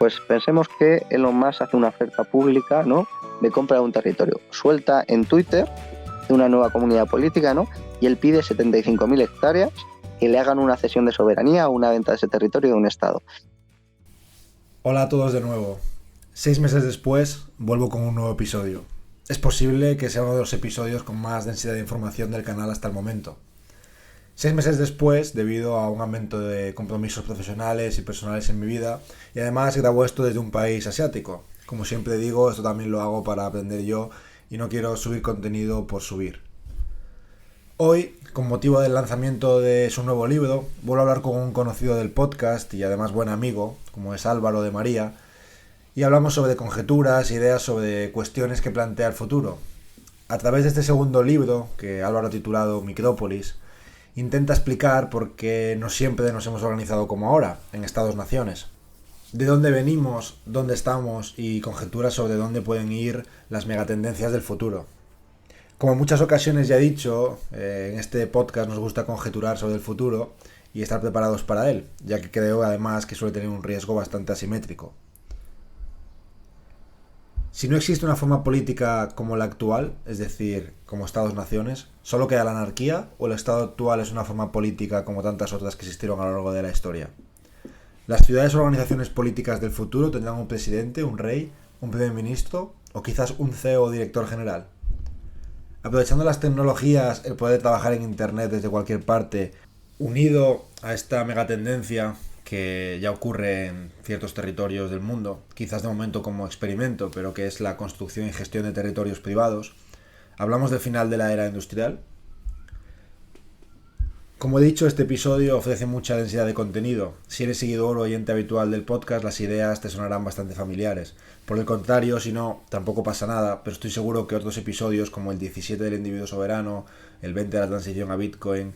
Pues pensemos que Elon Musk hace una oferta pública, ¿no?, de compra de un territorio. Suelta en Twitter de una nueva comunidad política, ¿no?, y él pide 75.000 hectáreas que le hagan una cesión de soberanía o una venta de ese territorio de un estado. Hola a todos de nuevo. 6 meses después, vuelvo con un nuevo episodio. Es posible que sea uno de los episodios con más densidad de información del canal hasta el momento. 6 meses después, debido a un aumento de compromisos profesionales y personales en mi vida, y además grabo esto desde un país asiático. Como siempre digo, esto también lo hago para aprender yo y no quiero subir contenido por subir. Hoy, con motivo del lanzamiento de su nuevo libro, vuelvo a hablar con un conocido del podcast y además buen amigo, como es Álvaro de María, y hablamos sobre conjeturas, ideas sobre cuestiones que plantea el futuro. A través de este segundo libro, que Álvaro ha titulado Micrópolis, intenta explicar por qué no siempre nos hemos organizado como ahora, en Estados-naciones. De dónde venimos, dónde estamos y conjeturas sobre dónde pueden ir las megatendencias del futuro. Como en muchas ocasiones ya he dicho, en este podcast nos gusta conjeturar sobre el futuro y estar preparados para él, ya que creo además que suele tener un riesgo bastante asimétrico. Si no existe una forma política como la actual, es decir, como Estados-naciones, ¿solo queda la anarquía o el Estado actual es una forma política como tantas otras que existieron a lo largo de la historia? ¿Las ciudades o organizaciones políticas del futuro tendrán un presidente, un rey, un primer ministro o quizás un CEO o director general? Aprovechando las tecnologías, el poder trabajar en Internet desde cualquier parte, unido a esta megatendencia que ya ocurre en ciertos territorios del mundo, quizás de momento como experimento, pero que es la construcción y gestión de territorios privados, hablamos del final de la era industrial. Como he dicho, este episodio ofrece mucha densidad de contenido. Si eres seguidor o oyente habitual del podcast, las ideas te sonarán bastante familiares. Por el contrario, si no, tampoco pasa nada, pero estoy seguro que otros episodios como el 17 del individuo soberano, el 20 de la transición a Bitcoin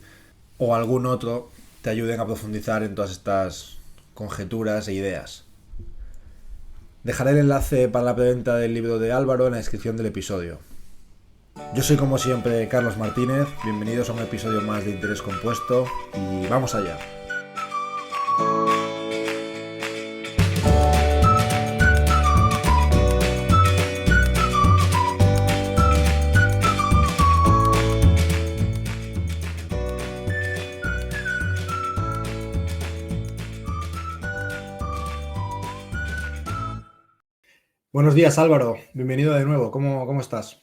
o algún otro te ayuden a profundizar en todas estas conjeturas e ideas. Dejaré el enlace para la preventa del libro de Álvaro en la descripción del episodio. Yo soy como siempre Carlos Martínez, bienvenidos a un episodio más de Interés Compuesto y vamos allá. Buenos días Álvaro, bienvenido de nuevo, ¿cómo estás?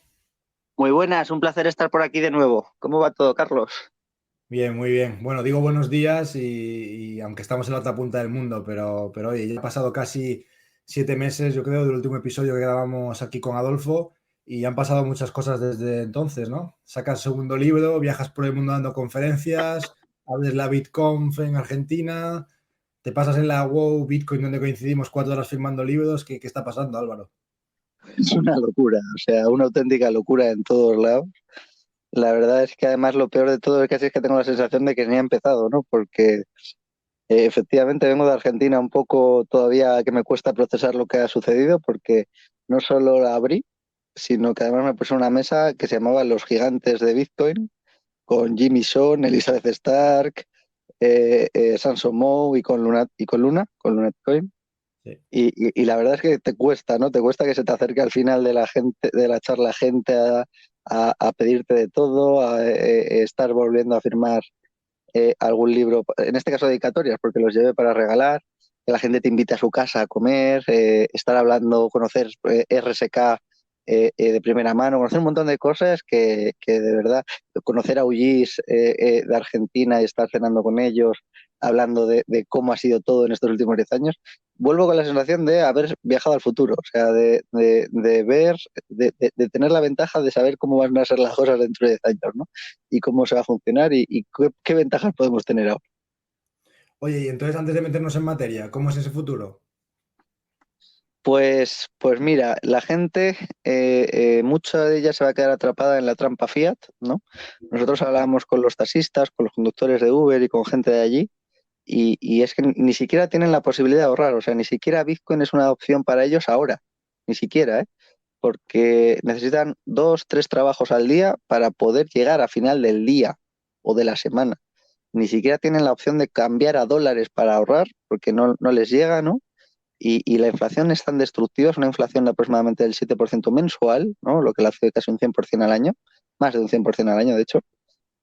Muy buenas, un placer estar por aquí de nuevo. ¿Cómo va todo, Carlos? Bien, muy bien. Bueno, digo buenos días y aunque estamos en la otra punta del mundo, pero oye, ya ha pasado casi 7 meses, yo creo, del último episodio que grabamos aquí con Adolfo y han pasado muchas cosas desde entonces, ¿no? Sacas segundo libro, viajas por el mundo dando conferencias, abres la BitConf en Argentina, te pasas en la WOW Bitcoin donde coincidimos 4 horas firmando libros. ¿Qué está pasando, Álvaro? Es una locura, o sea, una auténtica locura en todos lados. La verdad es que además lo peor de todo es que casi es que tengo la sensación de que ni ha empezado, ¿no? Porque efectivamente vengo de Argentina un poco todavía que me cuesta procesar lo que ha sucedido porque no solo la abrí, sino que además me puse una mesa que se llamaba Los Gigantes de Bitcoin con Jimmy Son, Elizabeth Stark, Samson Mow con Lunat Coin. Sí. Y la verdad es que te cuesta, ¿no? Te cuesta que se te acerque al final de la charla gente a pedirte de todo, a estar volviendo a firmar algún libro, en este caso dedicatorias, porque los lleve para regalar, que la gente te invite a su casa a comer, estar hablando, conocer RSK de primera mano, conocer un montón de cosas que de verdad, conocer a UGs de Argentina y estar cenando con ellos, hablando de cómo ha sido todo en estos últimos 10 años, vuelvo con la sensación de haber viajado al futuro, o sea, de ver, de tener la ventaja de saber cómo van a ser las cosas dentro de 10 años, ¿no? Y cómo se va a funcionar y qué ventajas podemos tener ahora. Oye, y entonces antes de meternos en materia, ¿cómo es ese futuro? Pues mira, la gente, mucha de ella se va a quedar atrapada en la trampa Fiat, ¿no? Nosotros hablábamos con los taxistas, con los conductores de Uber y con gente de allí, y es que ni siquiera tienen la posibilidad de ahorrar, o sea, ni siquiera Bitcoin es una opción para ellos ahora, ni siquiera, ¿eh? Porque necesitan 2, 3 trabajos al día para poder llegar a final del día o de la semana. Ni siquiera tienen la opción de cambiar a dólares para ahorrar, porque no les llega, ¿no? Y la inflación es tan destructiva, es una inflación de aproximadamente del 7% mensual, ¿no? Lo que le hace casi un 100% al año, más de un 100% al año, de hecho,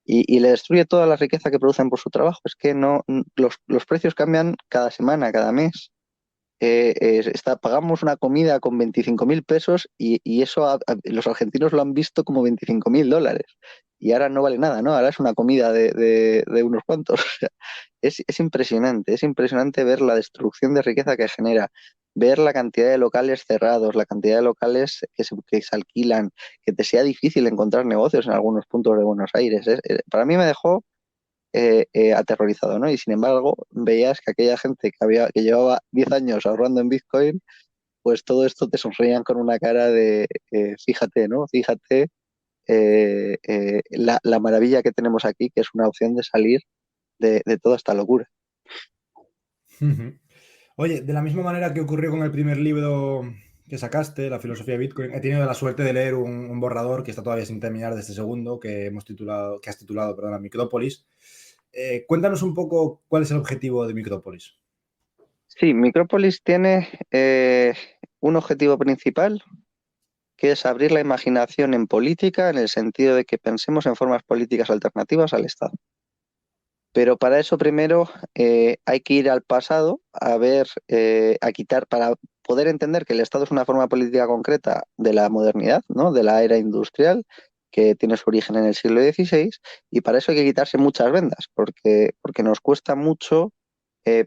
y le destruye toda la riqueza que producen por su trabajo. Es que no, los precios cambian cada semana, cada mes. Pagamos una comida con 25.000 pesos y eso los argentinos lo han visto como 25.000 dólares. Y ahora no vale nada, ¿no? Ahora es una comida de unos cuantos. O sea, es impresionante ver la destrucción de riqueza que genera, ver la cantidad de locales cerrados, la cantidad de locales que se alquilan, que te sea difícil encontrar negocios en algunos puntos de Buenos Aires. Para mí me dejó aterrorizado, ¿no? Y sin embargo, veías que aquella gente que llevaba 10 años ahorrando en Bitcoin, pues todo esto te sonreían con una cara de, fíjate, ¿no? Fíjate la maravilla que tenemos aquí, que es una opción de salir de toda esta locura. Ujú. Oye, de la misma manera que ocurrió con el primer libro que sacaste, La filosofía de Bitcoin, he tenido la suerte de leer un borrador que está todavía sin terminar de este segundo, que has titulado, perdona, Micrópolis. Cuéntanos un poco cuál es el objetivo de Micrópolis. Sí, Micrópolis tiene un objetivo principal, que es abrir la imaginación en política en el sentido de que pensemos en formas políticas alternativas al Estado. Pero para eso primero hay que ir al pasado a ver, a quitar, para poder entender que el Estado es una forma política concreta de la modernidad, ¿no? De la era industrial, que tiene su origen en el siglo XVI, y para eso hay que quitarse muchas vendas, porque nos cuesta mucho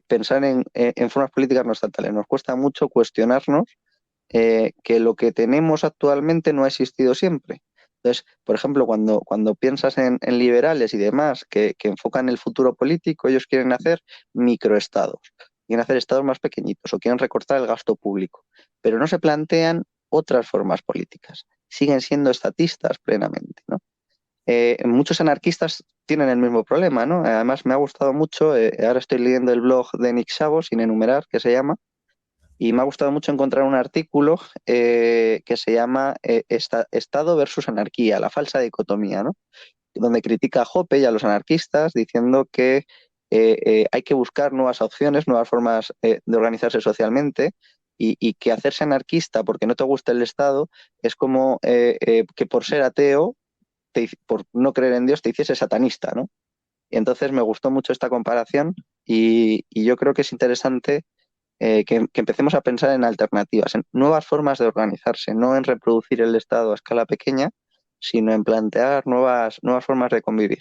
pensar en formas políticas no estatales, nos cuesta mucho cuestionarnos que lo que tenemos actualmente no ha existido siempre. Entonces, por ejemplo, cuando piensas en liberales y demás que enfocan el futuro político, ellos quieren hacer microestados, quieren hacer estados más pequeñitos o quieren recortar el gasto público, pero no se plantean otras formas políticas. Siguen siendo estatistas plenamente, ¿no? Muchos anarquistas tienen el mismo problema, ¿no? Además, me ha gustado mucho, ahora estoy leyendo el blog de Nick Szabo, sin enumerar, que se llama, y me ha gustado mucho encontrar un artículo que se llama Estado versus anarquía, la falsa dicotomía, ¿no? Donde critica a Hoppe y a los anarquistas diciendo que hay que buscar nuevas opciones, nuevas formas de organizarse socialmente y que hacerse anarquista porque no te gusta el Estado es como que por ser ateo, por no creer en Dios, te hiciese satanista, ¿no? Y entonces me gustó mucho esta comparación y yo creo que es interesante que empecemos a pensar en alternativas, en nuevas formas de organizarse, no en reproducir el Estado a escala pequeña, sino en plantear nuevas formas de convivir.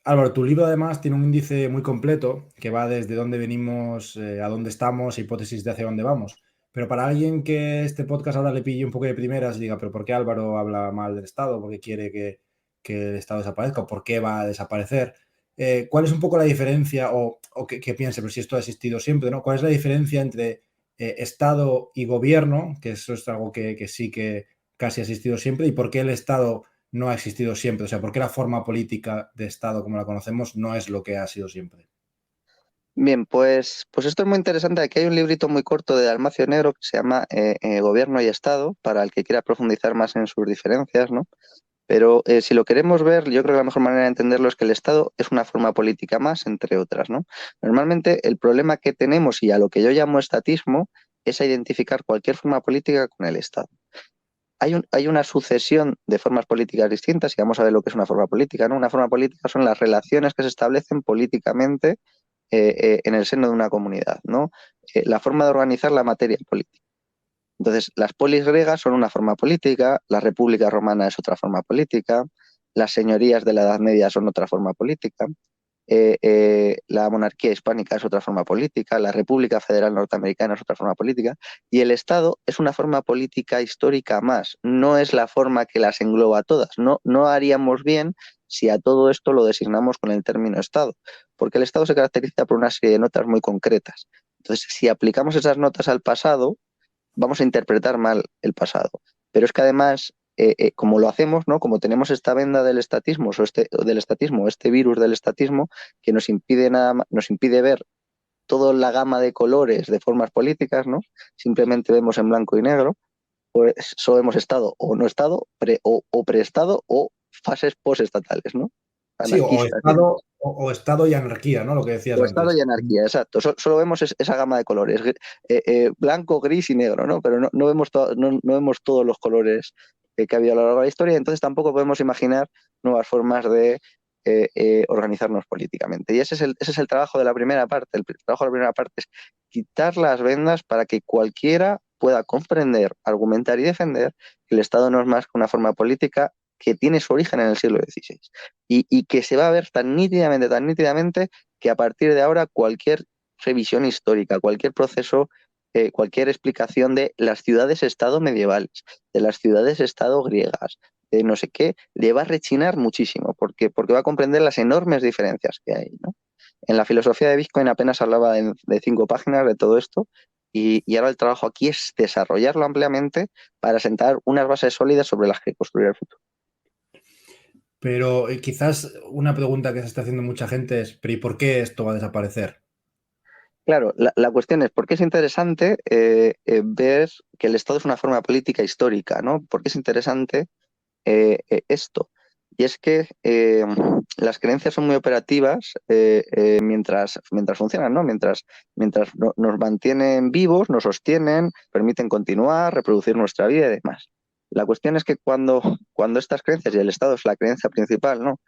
Álvaro, tu libro además tiene un índice muy completo que va desde dónde venimos, a dónde estamos, hipótesis de hacia dónde vamos. Pero para alguien que este podcast ahora le pille un poco de primeras y diga, pero ¿por qué Álvaro habla mal del Estado? ¿Por qué quiere que el Estado desaparezca? ¿O por qué va a desaparecer? ¿Cuál es un poco la diferencia, o que piense, pero si esto ha existido siempre, ¿no? ¿Cuál es la diferencia entre Estado y gobierno? Que eso es algo que sí que casi ha existido siempre. ¿Y por qué el Estado no ha existido siempre? O sea, ¿por qué la forma política de Estado como la conocemos no es lo que ha sido siempre? Bien, pues esto es muy interesante. Aquí hay un librito muy corto de Dalmacio Negro que se llama Gobierno y Estado, para el que quiera profundizar más en sus diferencias, ¿no? Pero si lo queremos ver, yo creo que la mejor manera de entenderlo es que el Estado es una forma política más, entre otras, ¿no? Normalmente el problema que tenemos, y a lo que yo llamo estatismo, es a identificar cualquier forma política con el Estado. Hay una sucesión de formas políticas distintas y vamos a ver lo que es una forma política, ¿no? Una forma política son las relaciones que se establecen políticamente en el seno de una comunidad, ¿no? La forma de organizar la materia política. Entonces, las polis griegas son una forma política, la República Romana es otra forma política, las señorías de la Edad Media son otra forma política, la monarquía hispánica es otra forma política, la República Federal Norteamericana es otra forma política, y el Estado es una forma política histórica más, no es la forma que las engloba a todas. No, no haríamos bien si a todo esto lo designamos con el término Estado, porque el Estado se caracteriza por una serie de notas muy concretas. Entonces, si aplicamos esas notas al pasado, vamos a interpretar mal el pasado. Pero es que además, como lo hacemos, ¿no? Como tenemos esta venda del estatismo, este virus del estatismo, que nos impide ver toda la gama de colores de formas políticas, ¿no? Simplemente vemos en blanco y negro, pues solo hemos estado o no estado, o preestado o fases postestatales, ¿no? Sí, o anarquistas. Estado, o Estado y anarquía, ¿no? Lo que decías O estado antes. y anarquía, exacto. Solo vemos esa gama de colores, blanco, gris y negro, ¿no? Pero no vemos, no vemos todos los colores que ha habido a lo largo de la historia, entonces tampoco podemos imaginar nuevas formas de organizarnos políticamente. Y ese es el trabajo de la primera parte. El trabajo de la primera parte es quitar las vendas para que cualquiera pueda comprender, argumentar y defender que el Estado no es más que una forma política que tiene su origen en el siglo XVI y que se va a ver tan nítidamente que a partir de ahora cualquier revisión histórica, cualquier proceso, cualquier explicación de las ciudades-estado medievales, de las ciudades-estado griegas, de no sé qué, le va a rechinar muchísimo, porque va a comprender las enormes diferencias que hay, ¿no? En la filosofía de Bitcoin apenas hablaba de 5 páginas de todo esto, y ahora el trabajo aquí es desarrollarlo ampliamente para sentar unas bases sólidas sobre las que construir el futuro. Pero quizás una pregunta que se está haciendo mucha gente es, ¿pero y por qué esto va a desaparecer? Claro, la cuestión es por qué es interesante ver que el Estado es una forma política histórica, ¿no? ¿Por qué es interesante esto? Y es que las creencias son muy operativas mientras funcionan, ¿no? Mientras nos mantienen vivos, nos sostienen, permiten continuar, reproducir nuestra vida y demás. La cuestión es que cuando estas creencias, y el Estado es la creencia principal, ¿no?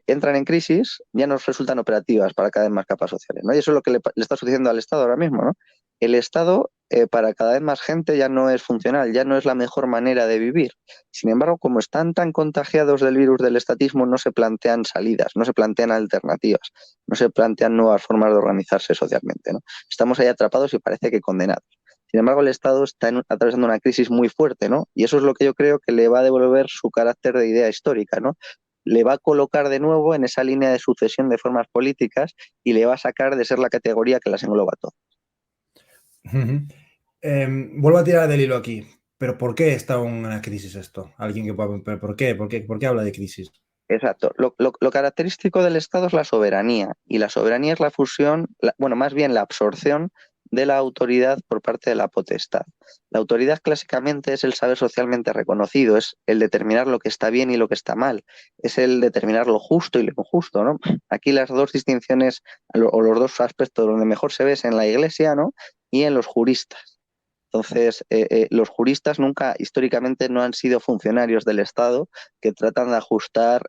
Entran en crisis, ya nos resultan operativas para cada vez más capas sociales, ¿no? Y eso es lo que le está sucediendo al Estado ahora mismo, ¿no? El Estado, para cada vez más gente, ya no es funcional, ya no es la mejor manera de vivir. Sin embargo, como están tan contagiados del virus del estatismo, no se plantean salidas, no se plantean alternativas, no se plantean nuevas formas de organizarse socialmente, ¿no? Estamos ahí atrapados y parece que condenados. Sin embargo, el Estado está atravesando una crisis muy fuerte, ¿no? Y eso es lo que yo creo que le va a devolver su carácter de idea histórica, ¿no? Le va a colocar de nuevo en esa línea de sucesión de formas políticas y le va a sacar de ser la categoría que las engloba todas. Vuelvo a tirar del hilo aquí. ¿Pero por qué está en una crisis esto? Alguien que pueda... ¿Pero por qué? ¿Por qué habla de crisis? Exacto. Lo característico del Estado es la soberanía, y la soberanía es la fusión, bueno, más bien la absorción de la autoridad por parte de la potestad. La autoridad clásicamente es el saber socialmente reconocido, es el determinar lo que está bien y lo que está mal, es el determinar lo justo y lo injusto, ¿no? Aquí las dos distinciones o los dos aspectos donde mejor se ve es en la Iglesia, ¿no? Y en los juristas. Entonces, los juristas nunca históricamente no han sido funcionarios del Estado que tratan de ajustar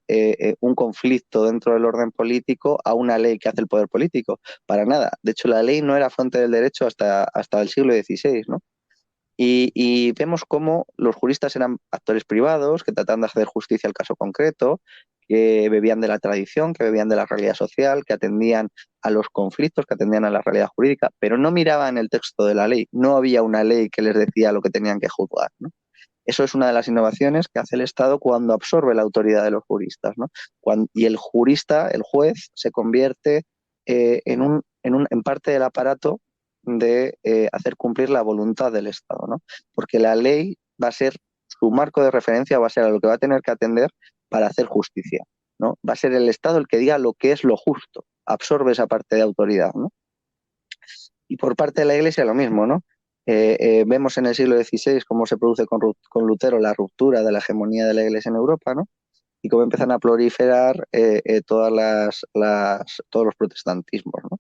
un conflicto dentro del orden político a una ley que hace el poder político. Para nada. De hecho, la ley no era fuente del derecho hasta el siglo XVI, ¿no? Y vemos cómo los juristas eran actores privados que trataban de hacer justicia al caso concreto, que bebían de la tradición, que bebían de la realidad social, que atendían a los conflictos, que atendían a la realidad jurídica, pero no miraban el texto de la ley. No había una ley que les decía lo que tenían que juzgar, ¿no? Eso es una de las innovaciones que hace el Estado cuando absorbe la autoridad de los juristas, ¿no? Y el jurista, el juez, se convierte en parte del aparato de hacer cumplir la voluntad del Estado, ¿no? Porque la ley va a ser su marco de referencia, va a ser a lo que va a tener que atender para hacer justicia, ¿no? Va a ser el Estado el que diga lo que es lo justo, absorbe esa parte de autoridad, ¿no? Y por parte de la Iglesia lo mismo, ¿no? Vemos en el siglo XVI cómo se produce con Lutero la ruptura de la hegemonía de la Iglesia en Europa, ¿no? Y cómo empiezan a proliferar todos los protestantismos, ¿no?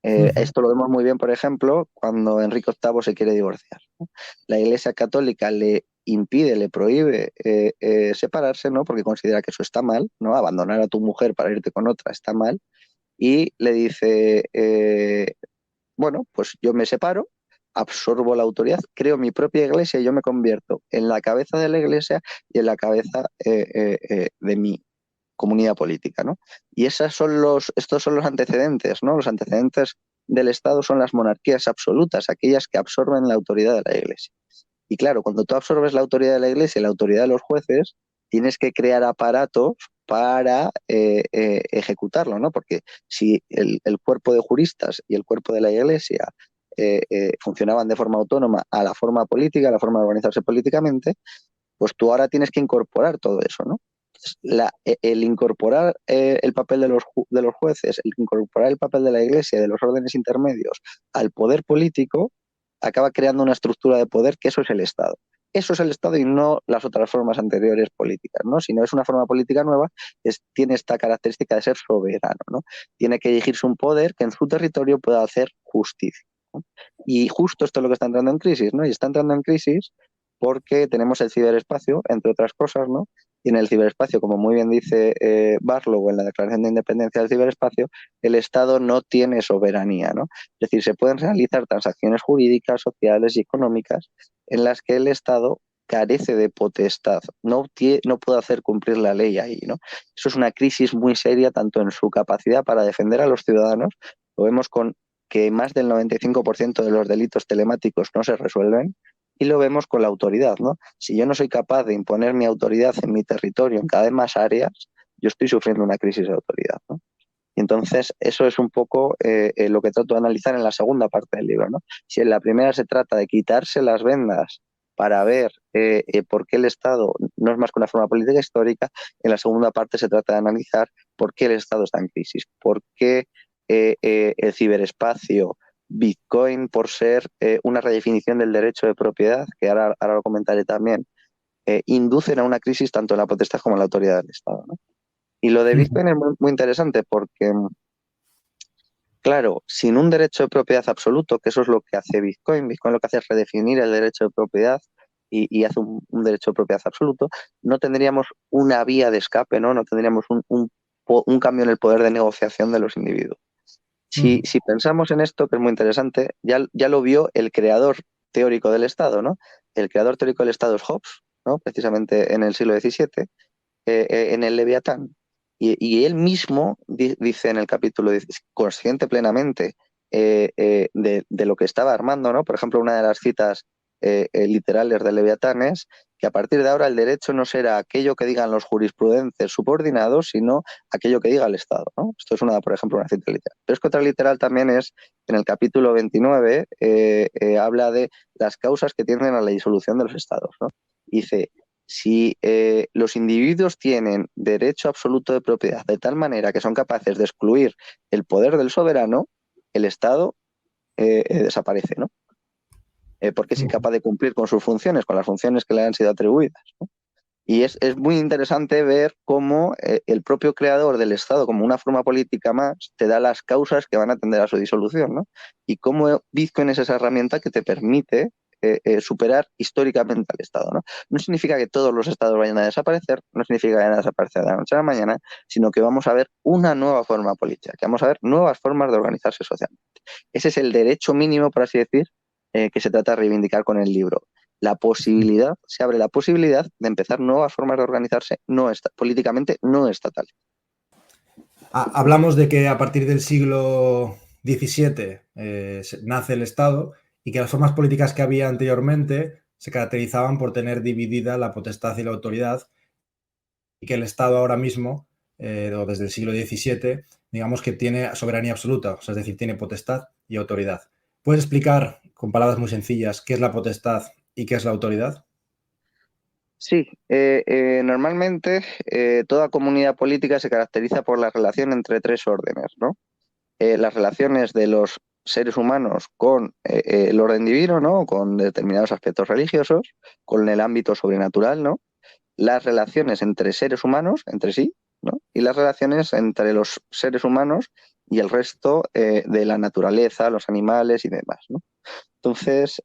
Esto lo vemos muy bien, por ejemplo, cuando Enrique VIII se quiere divorciar, ¿no? La Iglesia Católica le impide, le prohíbe separarse, ¿no? Porque considera que eso está mal, ¿no? Abandonar a tu mujer para irte con otra está mal. Y le dice, bueno, pues yo me separo, absorbo la autoridad, creo mi propia iglesia y yo me convierto en la cabeza de la iglesia y en la cabeza de mi comunidad política, ¿no? Y estos son los antecedentes, ¿no? Los antecedentes del Estado son las monarquías absolutas, aquellas que absorben la autoridad de la iglesia. Y claro, cuando tú absorbes la autoridad de la iglesia y la autoridad de los jueces, tienes que crear aparatos para ejecutarlo, ¿no? Porque si el cuerpo de juristas y el cuerpo de la iglesia funcionaban de forma autónoma a la forma política, a la forma de organizarse políticamente, pues tú ahora tienes que incorporar todo eso, ¿no? El incorporar el papel de los jueces, el incorporar el papel de la iglesia, de los órdenes intermedios al poder político, acaba creando una estructura de poder que eso es el Estado. eso es el Estado y no las otras formas anteriores políticas, ¿no? Si no es una forma política nueva, tiene esta característica de ser soberano, ¿no? Tiene que dirigirse un poder que en su territorio pueda hacer justicia, ¿no? Y justo esto es lo que está entrando en crisis, ¿no? Y está entrando en crisis porque tenemos el ciberespacio, entre otras cosas, ¿no? Y en el ciberespacio, como muy bien dice Barlow en la Declaración de Independencia del Ciberespacio, el Estado no tiene soberanía, ¿no? Es decir, se pueden realizar transacciones jurídicas, sociales y económicas en las que el Estado carece de potestad, no puede hacer cumplir la ley ahí, ¿no? Eso es una crisis muy seria tanto en su capacidad para defender a los ciudadanos, lo vemos con que más del 95% de los delitos telemáticos no se resuelven, y lo vemos con la autoridad, ¿no? Si yo no soy capaz de imponer mi autoridad en mi territorio, en cada vez más áreas, yo estoy sufriendo una crisis de autoridad, ¿no? Y entonces eso es un poco lo que trato de analizar en la segunda parte del libro, ¿no? Si en la primera se trata de quitarse las vendas para ver por qué el Estado no es más que una forma política histórica, en la segunda parte se trata de analizar por qué el Estado está en crisis, por qué el ciberespacio, Bitcoin por ser una redefinición del derecho de propiedad, que ahora lo comentaré también, inducen a una crisis tanto en la potestad como en la autoridad del Estado, ¿no? Y lo de Ujú. Bitcoin es muy interesante porque, claro, sin un derecho de propiedad absoluto, que eso es lo que hace Bitcoin, Bitcoin lo que hace es redefinir el derecho de propiedad y hace un derecho de propiedad absoluto, no tendríamos una vía de escape, ¿no? No tendríamos un cambio en el poder de negociación de los individuos. Ujú. Si pensamos en esto, que es muy interesante, ya lo vio el creador teórico del Estado, ¿no? El creador teórico del Estado es Hobbes, ¿no? Precisamente en el siglo XVII, en el Leviatán. Y él mismo dice en el capítulo, dice, consciente plenamente de lo que estaba armando, ¿no? Por ejemplo, una de las citas literales del Leviatán es que a partir de ahora el derecho no será aquello que digan los jurisprudentes subordinados, sino aquello que diga el Estado, ¿no? Esto es por ejemplo, una cita literal. Pero es que otra literal también es, en el capítulo 29, habla de las causas que tienden a la disolución de los Estados, ¿no? Dice, si los individuos tienen derecho absoluto de propiedad de tal manera que son capaces de excluir el poder del soberano, el Estado desaparece, ¿no? Porque es Ujú. incapaz de cumplir con sus funciones, con las funciones que le han sido atribuidas, ¿no? Y es muy interesante ver cómo el propio creador del Estado, como una forma política más, te da las causas que van a tender a su disolución, ¿no? Y cómo Bitcoin es esa herramienta que te permite superar históricamente al Estado, ¿no? No significa que todos los Estados vayan a desaparecer, no significa que vayan a desaparecer de la noche a la mañana, sino que vamos a ver una nueva forma política, que vamos a ver nuevas formas de organizarse socialmente. Ese es el derecho mínimo, por así decir, que se trata de reivindicar con el libro. Se abre la posibilidad de empezar nuevas formas de organizarse políticamente no estatales. Hablamos de que a partir del siglo XVII nace el Estado y que las formas políticas que había anteriormente se caracterizaban por tener dividida la potestad y la autoridad, y que el Estado ahora mismo, o desde el siglo XVII, digamos que tiene soberanía absoluta, o sea, es decir, tiene potestad y autoridad. ¿Puedes explicar, con palabras muy sencillas, qué es la potestad y qué es la autoridad? Sí, normalmente toda comunidad política se caracteriza por la relación entre tres órdenes, ¿no? Las relaciones de los seres humanos con el orden divino, ¿no? Con determinados aspectos religiosos, con el ámbito sobrenatural, ¿no? Las relaciones entre seres humanos, entre sí, ¿no? Y las relaciones entre los seres humanos y el resto de la naturaleza, los animales y demás, ¿no? Entonces,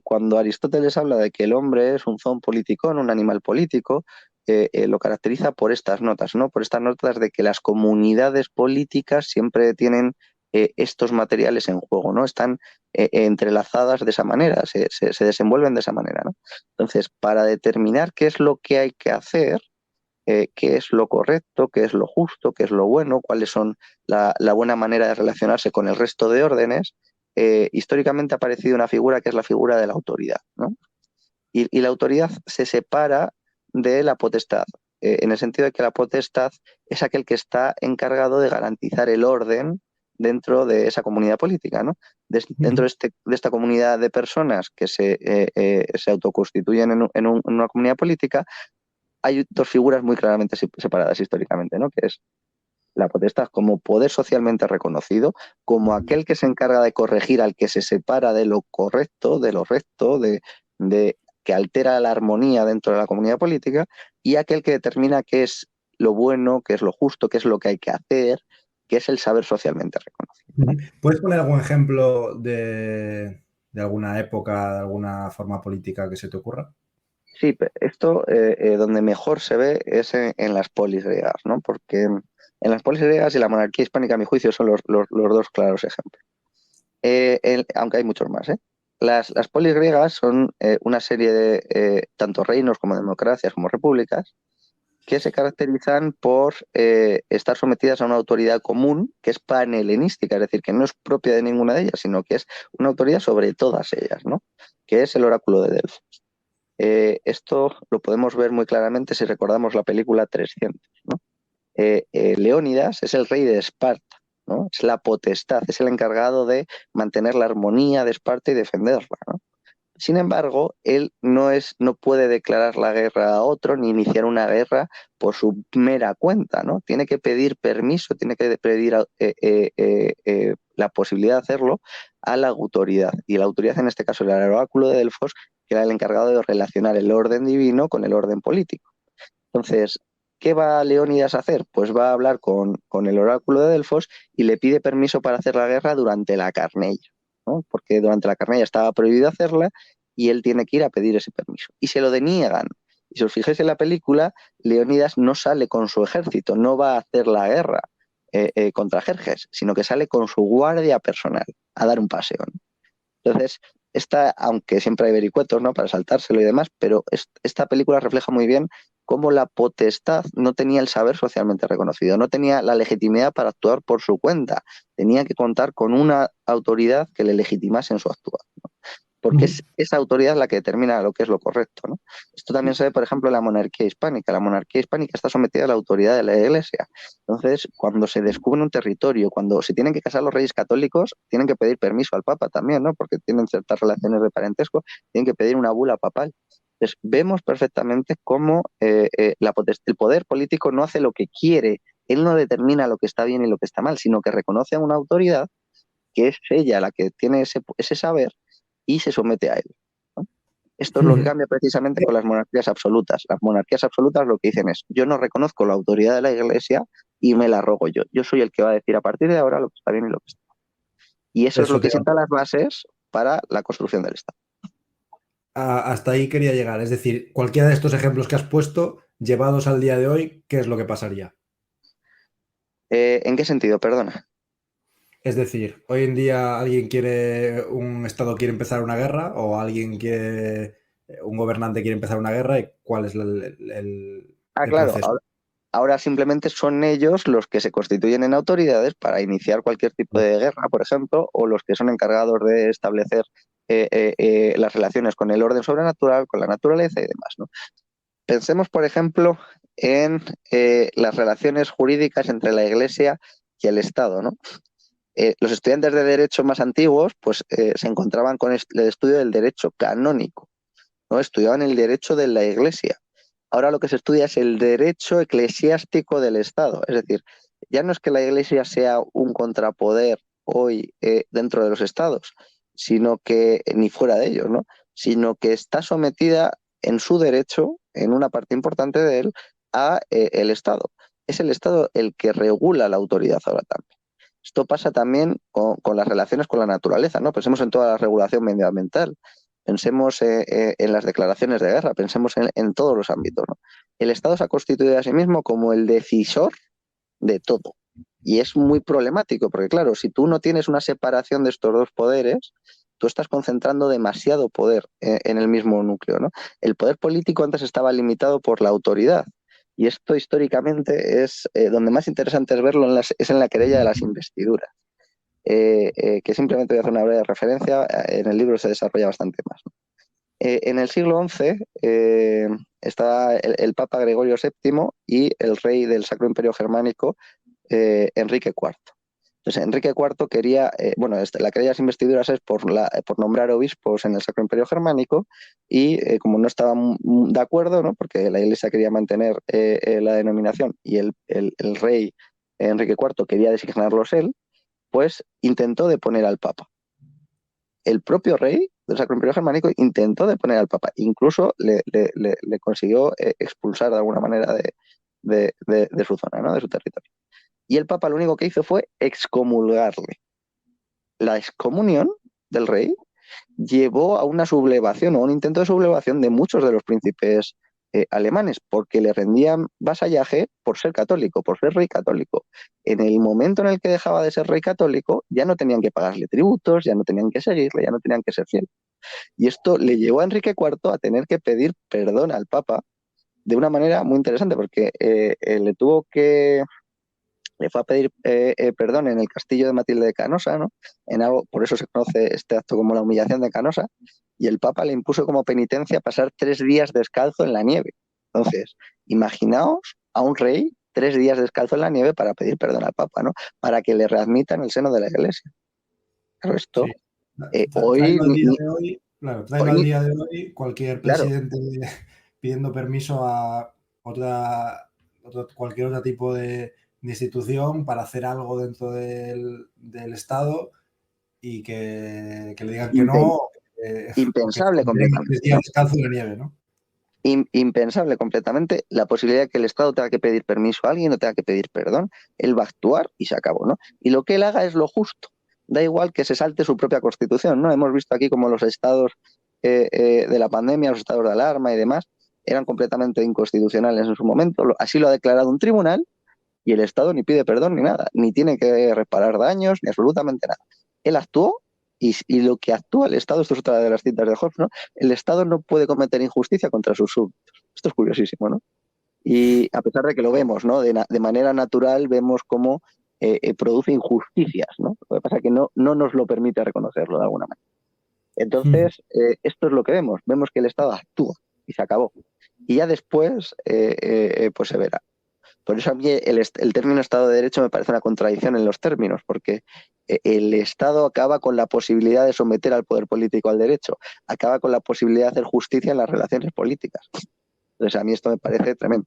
cuando Aristóteles habla de que el hombre es un zoon politikon, un animal político, lo caracteriza por estas notas, ¿no? Por estas notas de que las comunidades políticas siempre tienen estos materiales en juego, ¿no? Están entrelazadas de esa manera, se desenvuelven de esa manera, ¿no? Entonces, para determinar qué es lo que hay que hacer, qué es lo correcto, qué es lo justo, qué es lo bueno, cuáles son la buena manera de relacionarse con el resto de órdenes, históricamente ha aparecido una figura que es la figura de la autoridad, ¿no? Y la autoridad se separa de la potestad, en el sentido de que la potestad es aquel que está encargado de garantizar el orden dentro de esa comunidad política, ¿no? Dentro de esta comunidad de personas que se autoconstituyen en una comunidad política, hay dos figuras muy claramente separadas históricamente, ¿no? Que es la potestad como poder socialmente reconocido, como aquel que se encarga de corregir al que se separa de lo correcto, de lo recto, de que altera la armonía dentro de la comunidad política, y aquel que determina qué es lo bueno, qué es lo justo, qué es lo que hay que hacer, qué es el saber socialmente reconocido, ¿no? ¿Puedes poner algún ejemplo de alguna época, de alguna forma política que se te ocurra? Sí, esto donde mejor se ve es en las polis griegas, ¿no? Porque en las polis griegas y la monarquía hispánica, a mi juicio, son los dos claros ejemplos. Aunque hay muchos más, ¿eh? Las polis griegas son una serie de tanto reinos como democracias como repúblicas que se caracterizan por estar sometidas a una autoridad común que es panhelenística, es decir, que no es propia de ninguna de ellas, sino que es una autoridad sobre todas ellas, ¿no? Que es el oráculo de Delfos. Esto lo podemos ver muy claramente si recordamos la película 300, ¿no? Leónidas es el rey de Esparta, ¿no? Es la potestad, es el encargado de mantener la armonía de Esparta y defenderla, ¿no? Sin embargo, él no puede declarar la guerra a otro ni iniciar una guerra por su mera cuenta, ¿no? Tiene que pedir permiso, tiene que pedir la posibilidad de hacerlo a la autoridad. Y la autoridad en este caso era el oráculo de Delfos, que era el encargado de relacionar el orden divino con el orden político. Entonces, ¿qué va Leónidas a hacer? Pues va a hablar con el oráculo de Delfos y le pide permiso para hacer la guerra durante la Carnella, ¿no? Porque durante la Carnella estaba prohibido hacerla y él tiene que ir a pedir ese permiso. Y se lo deniegan. Y si os fijáis en la película, Leónidas no sale con su ejército, no va a hacer la guerra contra Jerjes, sino que sale con su guardia personal a dar un paseo, ¿no? Entonces, aunque siempre hay vericuetos, ¿no? Para saltárselo y demás, pero esta película refleja muy bien cómo la potestad no tenía el saber socialmente reconocido, no tenía la legitimidad para actuar por su cuenta, tenía que contar con una autoridad que le legitimase en su actuar, ¿no? Porque es esa autoridad la que determina lo que es lo correcto, ¿no? Esto también se ve, por ejemplo, en la monarquía hispánica. La monarquía hispánica está sometida a la autoridad de la Iglesia. Entonces, cuando se descubre un territorio, cuando se tienen que casar los reyes católicos, tienen que pedir permiso al Papa también, ¿no? Porque tienen ciertas relaciones de parentesco, tienen que pedir una bula papal. Entonces, vemos perfectamente cómo el poder político no hace lo que quiere, él no determina lo que está bien y lo que está mal, sino que reconoce a una autoridad que es ella la que tiene ese saber y se somete a él, ¿no? Esto es lo que cambia precisamente con las monarquías absolutas. Las monarquías absolutas lo que dicen es, yo no reconozco la autoridad de la Iglesia y me la rogo yo. Yo soy el que va a decir a partir de ahora lo que está bien y lo que está mal. Y eso es lo Eso que te sienta las bases para la construcción del Estado. hasta ahí quería llegar. Es decir, cualquiera de estos ejemplos que has puesto, llevados al día de hoy, ¿qué es lo que pasaría? ¿En qué sentido? Perdona. Es decir, hoy en día un Estado quiere empezar una guerra o un gobernante quiere empezar una guerra y cuál es el Claro, proceso. ahora simplemente son ellos los que se constituyen en autoridades para iniciar cualquier tipo de guerra, por ejemplo, o los que son encargados de establecer las relaciones con el orden sobrenatural, con la naturaleza y demás, ¿no? Pensemos, por ejemplo, en las relaciones jurídicas entre la Iglesia y el Estado, ¿no? Los estudiantes de derecho más antiguos pues, se encontraban con el estudio del derecho canónico, ¿no? Estudiaban el derecho de la Iglesia. Ahora lo que se estudia es el derecho eclesiástico del Estado. Es decir, ya no es que la Iglesia sea un contrapoder hoy dentro de los estados, sino que, ni fuera de ellos, ¿no? Sino que está sometida en su derecho, en una parte importante de él, a el Estado. Es el Estado el que regula la autoridad ahora también. Esto pasa también con las relaciones con la naturaleza, ¿no? Pensemos en toda la regulación medioambiental. Pensemos en las declaraciones de guerra, pensemos en todos los ámbitos, ¿no? El Estado se ha constituido a sí mismo como el decisor de todo. Y es muy problemático, porque claro, si tú no tienes una separación de estos dos poderes, tú estás concentrando demasiado poder en el mismo núcleo, ¿no? El poder político antes estaba limitado por la autoridad. Y esto históricamente es donde más interesante es verlo es en la querella de las investiduras. Que simplemente voy a hacer una breve referencia, en el libro se desarrolla bastante más, ¿no? En el siglo XI estaba el Papa Gregorio VII y el rey del Sacro Imperio Germánico, Enrique IV. Entonces, Enrique IV quería, la querella de las investiduras es por nombrar obispos en el Sacro Imperio Germánico y como no estaban de acuerdo, ¿no? Porque la Iglesia quería mantener la denominación y el rey Enrique IV quería designarlos él, pues intentó deponer al Papa. el propio rey del Sacro Imperio Germánico intentó deponer al Papa, incluso le consiguió expulsar de alguna manera de su zona, ¿no? De su territorio. Y el Papa lo único que hizo fue excomulgarle. La excomunión del rey llevó a una sublevación o un intento de sublevación de muchos de los príncipes alemanes, porque le rendían vasallaje por ser católico, por ser rey católico. En el momento en el que dejaba de ser rey católico, ya no tenían que pagarle tributos, ya no tenían que seguirle, ya no tenían que ser fiel. Y esto le llevó a Enrique IV a tener que pedir perdón al Papa de una manera muy interesante, porque le fue a pedir perdón en el castillo de Matilde de Canosa, ¿no? Por eso se conoce este acto como la humillación de Canosa, y el Papa le impuso como penitencia pasar 3 días descalzo en la nieve. Entonces, imaginaos a un rey 3 días descalzo en la nieve para pedir perdón al Papa, ¿no? Para que le readmita en el seno de la Iglesia. Claro, esto Sí. hoy, Traerlo al día de hoy, claro, traerlo al hoy, día de hoy, cualquier claro, presidente pidiendo permiso a cualquier otro tipo de institución para hacer algo dentro del Estado y que le digan que impen- no, o que impensable condenen a completamente, 3 días ¿no? descalzo en la nieve, ¿no? Impensable completamente la posibilidad de que el Estado tenga que pedir permiso a alguien o tenga que pedir perdón. Él va a actuar y se acabó, ¿no? Y lo que él haga es lo justo. Da igual que se salte su propia constitución, ¿no? Hemos visto aquí como los estados de la pandemia, los estados de alarma y demás, eran completamente inconstitucionales en su momento. Así lo ha declarado un tribunal y el Estado ni pide perdón ni nada, ni tiene que reparar daños, ni absolutamente nada. Él actuó y lo que actúa el Estado, esto es otra de las citas de Hobbes, ¿no? El Estado no puede cometer injusticia contra sus súbditos. Esto es curiosísimo, ¿no? Y a pesar de que lo vemos, ¿no? De manera natural vemos cómo produce injusticias, ¿no? Lo que pasa es que no nos lo permite reconocerlo de alguna manera. Entonces, esto es lo que vemos. Vemos que el Estado actúa y se acabó. Y ya después, pues se verá. Por eso a mí el término Estado de Derecho me parece una contradicción en los términos, porque el Estado acaba con la posibilidad de someter al poder político al derecho, acaba con la posibilidad de hacer justicia en las relaciones políticas. Entonces a mí esto me parece tremendo.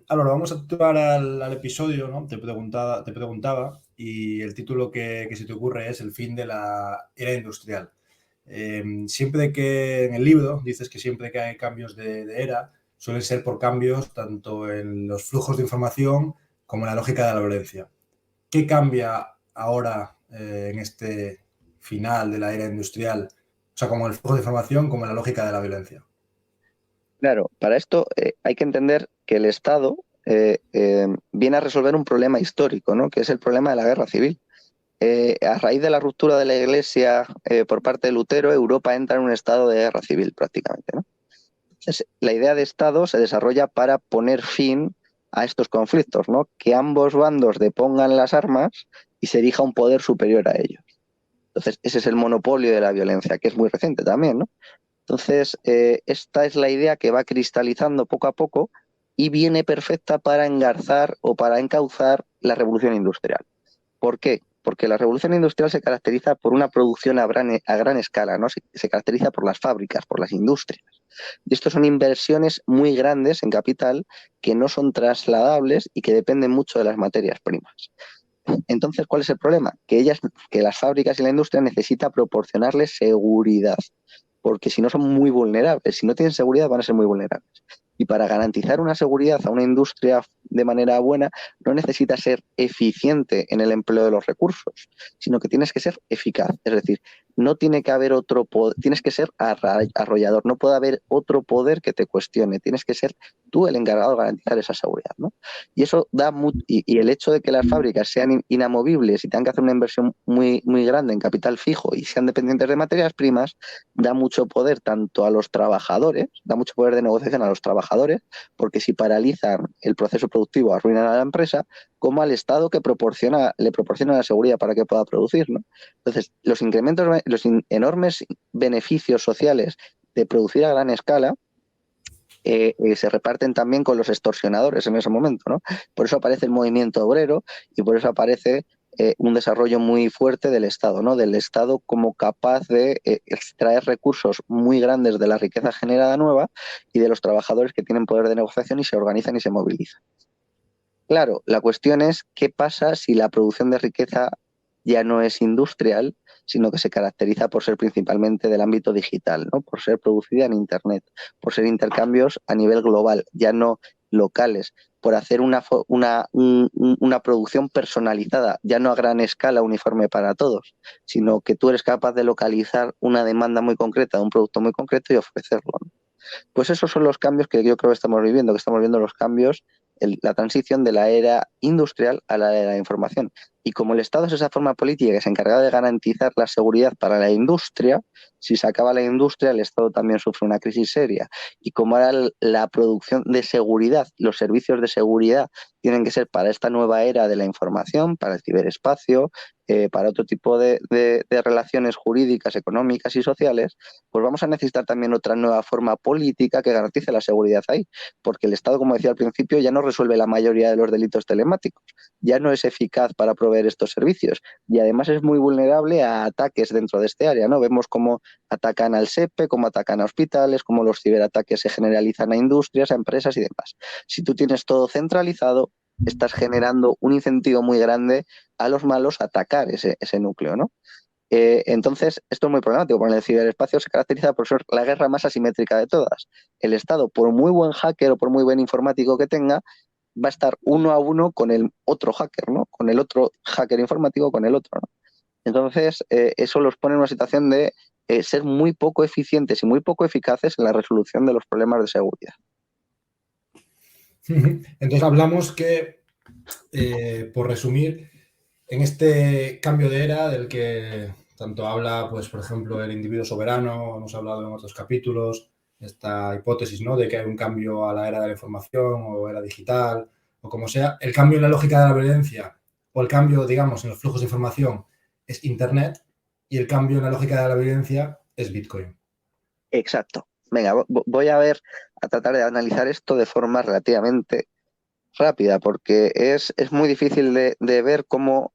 Ahora vamos a actuar al episodio, ¿no? Te preguntaba, y el título que se te ocurre es El fin de la era industrial. Siempre que en el libro dices que siempre que hay cambios de era, suelen ser por cambios tanto en los flujos de información como en la lógica de la violencia. ¿Qué cambia ahora en este final de la era industrial? O sea, como en el flujo de información como en la lógica de la violencia. Claro, para esto hay que entender que el Estado viene a resolver un problema histórico, ¿no? Que es el problema de la guerra civil. A raíz de la ruptura de la Iglesia por parte de Lutero, Europa entra en un estado de guerra civil prácticamente, ¿no? Entonces, la idea de Estado se desarrolla para poner fin a estos conflictos, ¿no? Que ambos bandos depongan las armas y se erija un poder superior a ellos. Entonces, ese es el monopolio de la violencia, que es muy reciente también, ¿no? Entonces, esta es la idea que va cristalizando poco a poco y viene perfecta para engarzar o para encauzar la revolución industrial. ¿Por qué? Porque la revolución industrial se caracteriza por una producción a gran escala, ¿no? Se caracteriza por las fábricas, por las industrias. Y esto son inversiones muy grandes en capital que no son trasladables y que dependen mucho de las materias primas. Entonces, ¿cuál es el problema? Que las fábricas y la industria necesitan proporcionarles seguridad, porque si no son muy vulnerables, si no tienen seguridad van a ser muy vulnerables. Y para garantizar una seguridad a una industria de manera buena, no necesitas ser eficiente en el empleo de los recursos, sino que tienes que ser eficaz. Es decir, no tiene que haber otro poder, tienes que ser arrollador, no puede haber otro poder que te cuestione, tienes que ser tú el encargado de garantizar esa seguridad, ¿no? Y eso y el hecho de que las fábricas sean inamovibles y tengan que hacer una inversión muy, muy grande en capital fijo y sean dependientes de materias primas, da mucho poder tanto a los trabajadores, da mucho poder de negociación a los trabajadores, porque si paralizan el proceso productivo arruinan a la empresa, como al Estado que le proporciona la seguridad para que pueda producir, ¿no? Entonces, los enormes beneficios sociales de producir a gran escala se reparten también con los extorsionadores en ese momento, ¿no? Por eso aparece el movimiento obrero y por eso aparece un desarrollo muy fuerte del Estado, ¿no? Del Estado como capaz de extraer recursos muy grandes de la riqueza generada nueva y de los trabajadores que tienen poder de negociación y se organizan y se movilizan. Claro, la cuestión es qué pasa si la producción de riqueza ya no es industrial, sino que se caracteriza por ser principalmente del ámbito digital, ¿no? Por ser producida en Internet, por ser intercambios a nivel global, ya no locales, por hacer una producción personalizada, ya no a gran escala uniforme para todos, sino que tú eres capaz de localizar una demanda muy concreta de un producto muy concreto y ofrecerlo, ¿no? Pues esos son los cambios que yo creo que estamos viendo los cambios, la transición de la era industrial a la era de la información. Y como el Estado es esa forma política que se encarga de garantizar la seguridad para la industria, si se acaba la industria, el Estado también sufre una crisis seria. Y como ahora la producción de seguridad, los servicios de seguridad tienen que ser para esta nueva era de la información, para el ciberespacio, para otro tipo de relaciones jurídicas, económicas y sociales, pues vamos a necesitar también otra nueva forma política que garantice la seguridad ahí, porque el Estado, como decía al principio, ya no resuelve la mayoría de los delitos telemáticos, ya no es eficaz para proveer estos servicios y además es muy vulnerable a ataques dentro de este área, ¿no? Vemos cómo atacan al SEPE, cómo atacan a hospitales, cómo los ciberataques se generalizan a industrias, a empresas y demás. Si tú tienes todo centralizado, estás generando un incentivo muy grande a los malos a atacar ese núcleo, ¿no? Entonces, esto es muy problemático, porque el ciberespacio se caracteriza por ser la guerra más asimétrica de todas. El Estado, por muy buen hacker o por muy buen informático que tenga, va a estar uno a uno con el otro hacker, ¿no? Con el otro hacker informático, con el otro, ¿no? Entonces, eso los pone en una situación de ser muy poco eficientes y muy poco eficaces en la resolución de los problemas de seguridad. Entonces hablamos que, por resumir, en este cambio de era del que tanto habla, pues, por ejemplo, el individuo soberano, hemos hablado en otros capítulos, esta hipótesis, ¿no?, de que hay un cambio a la era de la información o era digital, o como sea, el cambio en la lógica de la violencia o el cambio, digamos, en los flujos de información es Internet y el cambio en la lógica de la violencia es Bitcoin. Exacto. Venga, voy a tratar de analizar esto de forma relativamente rápida, porque es muy difícil de ver cómo,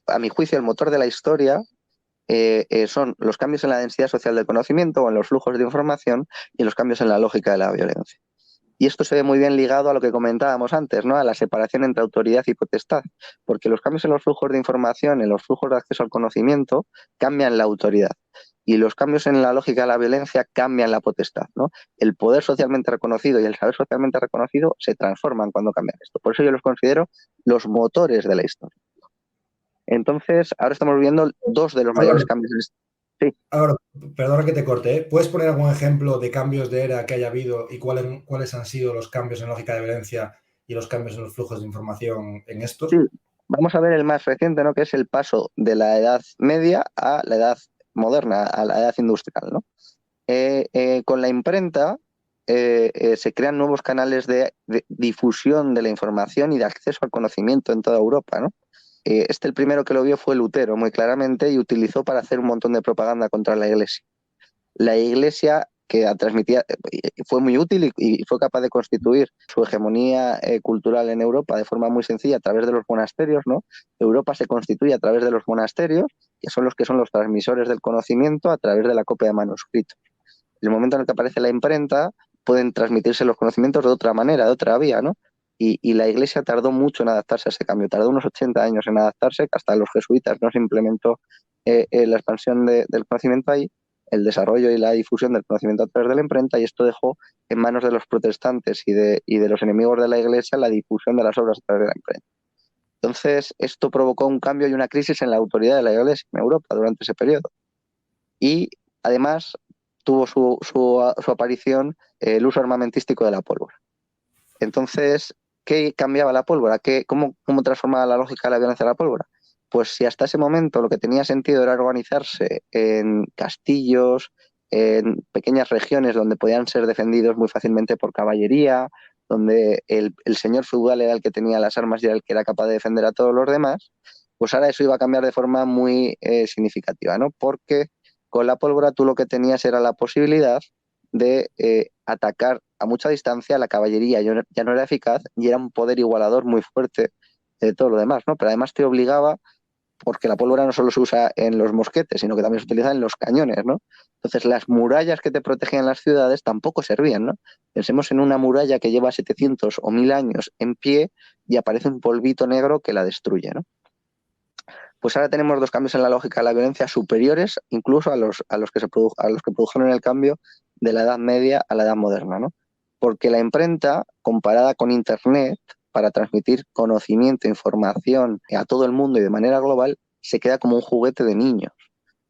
a mi juicio, el motor de la historia son los cambios en la densidad social del conocimiento o en los flujos de información y los cambios en la lógica de la violencia. Y esto se ve muy bien ligado a lo que comentábamos antes, ¿no? A la separación entre autoridad y potestad, porque los cambios en los flujos de información, en los flujos de acceso al conocimiento, cambian la autoridad. Y los cambios en la lógica de la violencia cambian la potestad, ¿no? El poder socialmente reconocido y el saber socialmente reconocido se transforman cuando cambian esto. Por eso yo los considero los motores de la historia. Entonces, ahora estamos viendo dos de los mayores cambios. Sí. Ahora, perdona que te corte, ¿eh? ¿Puedes poner algún ejemplo de cambios de era que haya habido y cuáles han sido los cambios en lógica de violencia y los cambios en los flujos de información en Sí, estos? vamos a ver el más reciente, ¿no? Que es el paso de la edad media a la edad moderna, a la edad industrial, ¿no? Con la imprenta se crean nuevos canales de difusión de la información y de acceso al conocimiento en toda Europa, ¿no? El primero que lo vio fue Lutero, muy claramente, y utilizó para hacer un montón de propaganda contra la Iglesia. La Iglesia que transmitía fue muy útil y fue capaz de constituir su hegemonía cultural en Europa de forma muy sencilla a través de los monasterios, ¿no? Europa se constituye a través de los monasterios, que son los transmisores del conocimiento a través de la copia de manuscritos. En el momento en el que aparece la imprenta, pueden transmitirse los conocimientos de otra manera, de otra vía, ¿no? Y la Iglesia tardó mucho en adaptarse a ese cambio, tardó unos 80 años en adaptarse, que hasta los jesuitas no se implementó la expansión del conocimiento ahí, el desarrollo y la difusión del conocimiento a través de la imprenta, y esto dejó en manos de los protestantes y de los enemigos de la Iglesia la difusión de las obras a través de la imprenta. Entonces, esto provocó un cambio y una crisis en la autoridad de la Iglesia en Europa durante ese periodo. Y además tuvo su aparición el uso armamentístico de la pólvora. Entonces, ¿qué cambiaba la pólvora? ¿Cómo transformaba la lógica de la violencia de la pólvora? Pues si hasta ese momento lo que tenía sentido era organizarse en castillos, en pequeñas regiones donde podían ser defendidos muy fácilmente por caballería, donde el señor feudal era el que tenía las armas y era el que era capaz de defender a todos los demás, pues ahora eso iba a cambiar de forma muy significativa, ¿no? Porque con la pólvora tú lo que tenías era la posibilidad de atacar a mucha distancia, la caballería ya no era eficaz y era un poder igualador muy fuerte de todo lo demás, ¿no? Pero además te obligaba, porque la pólvora no solo se usa en los mosquetes, sino que también se utiliza en los cañones, ¿no? Entonces las murallas que te protegían las ciudades tampoco servían, ¿no? Pensemos en una muralla que lleva 700 o 1000 años en pie y aparece un polvito negro que la destruye, ¿no? Pues ahora tenemos dos cambios en la lógica de la violencia superiores incluso a los que produjeron el cambio de la Edad Media a la Edad Moderna, ¿no? Porque la imprenta, comparada con Internet, para transmitir conocimiento, información a todo el mundo y de manera global, se queda como un juguete de niños.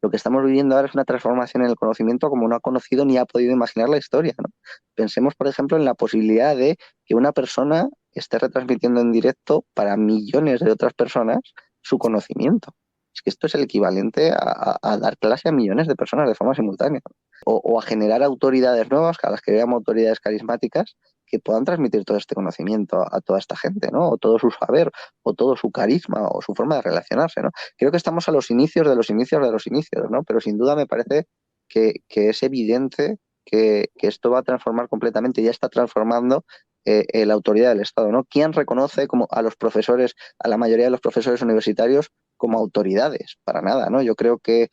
Lo que estamos viviendo ahora es una transformación en el conocimiento como no ha conocido ni ha podido imaginar la historia, ¿no? Pensemos, por ejemplo, en la posibilidad de que una persona esté retransmitiendo en directo para millones de otras personas su conocimiento. Es que esto es el equivalente a dar clase a millones de personas de forma simultánea. O a generar autoridades nuevas, a las que veamos autoridades carismáticas, que puedan transmitir todo este conocimiento a toda esta gente, ¿no? O todo su saber, o todo su carisma, o su forma de relacionarse, ¿no? Creo que estamos a los inicios de los inicios de los inicios, ¿no? Pero sin duda me parece que es evidente que esto va a transformar completamente, ya está transformando la autoridad del Estado, ¿no? ¿Quién reconoce como a los profesores, a la mayoría de los profesores universitarios como autoridades? Para nada, ¿no? Yo creo que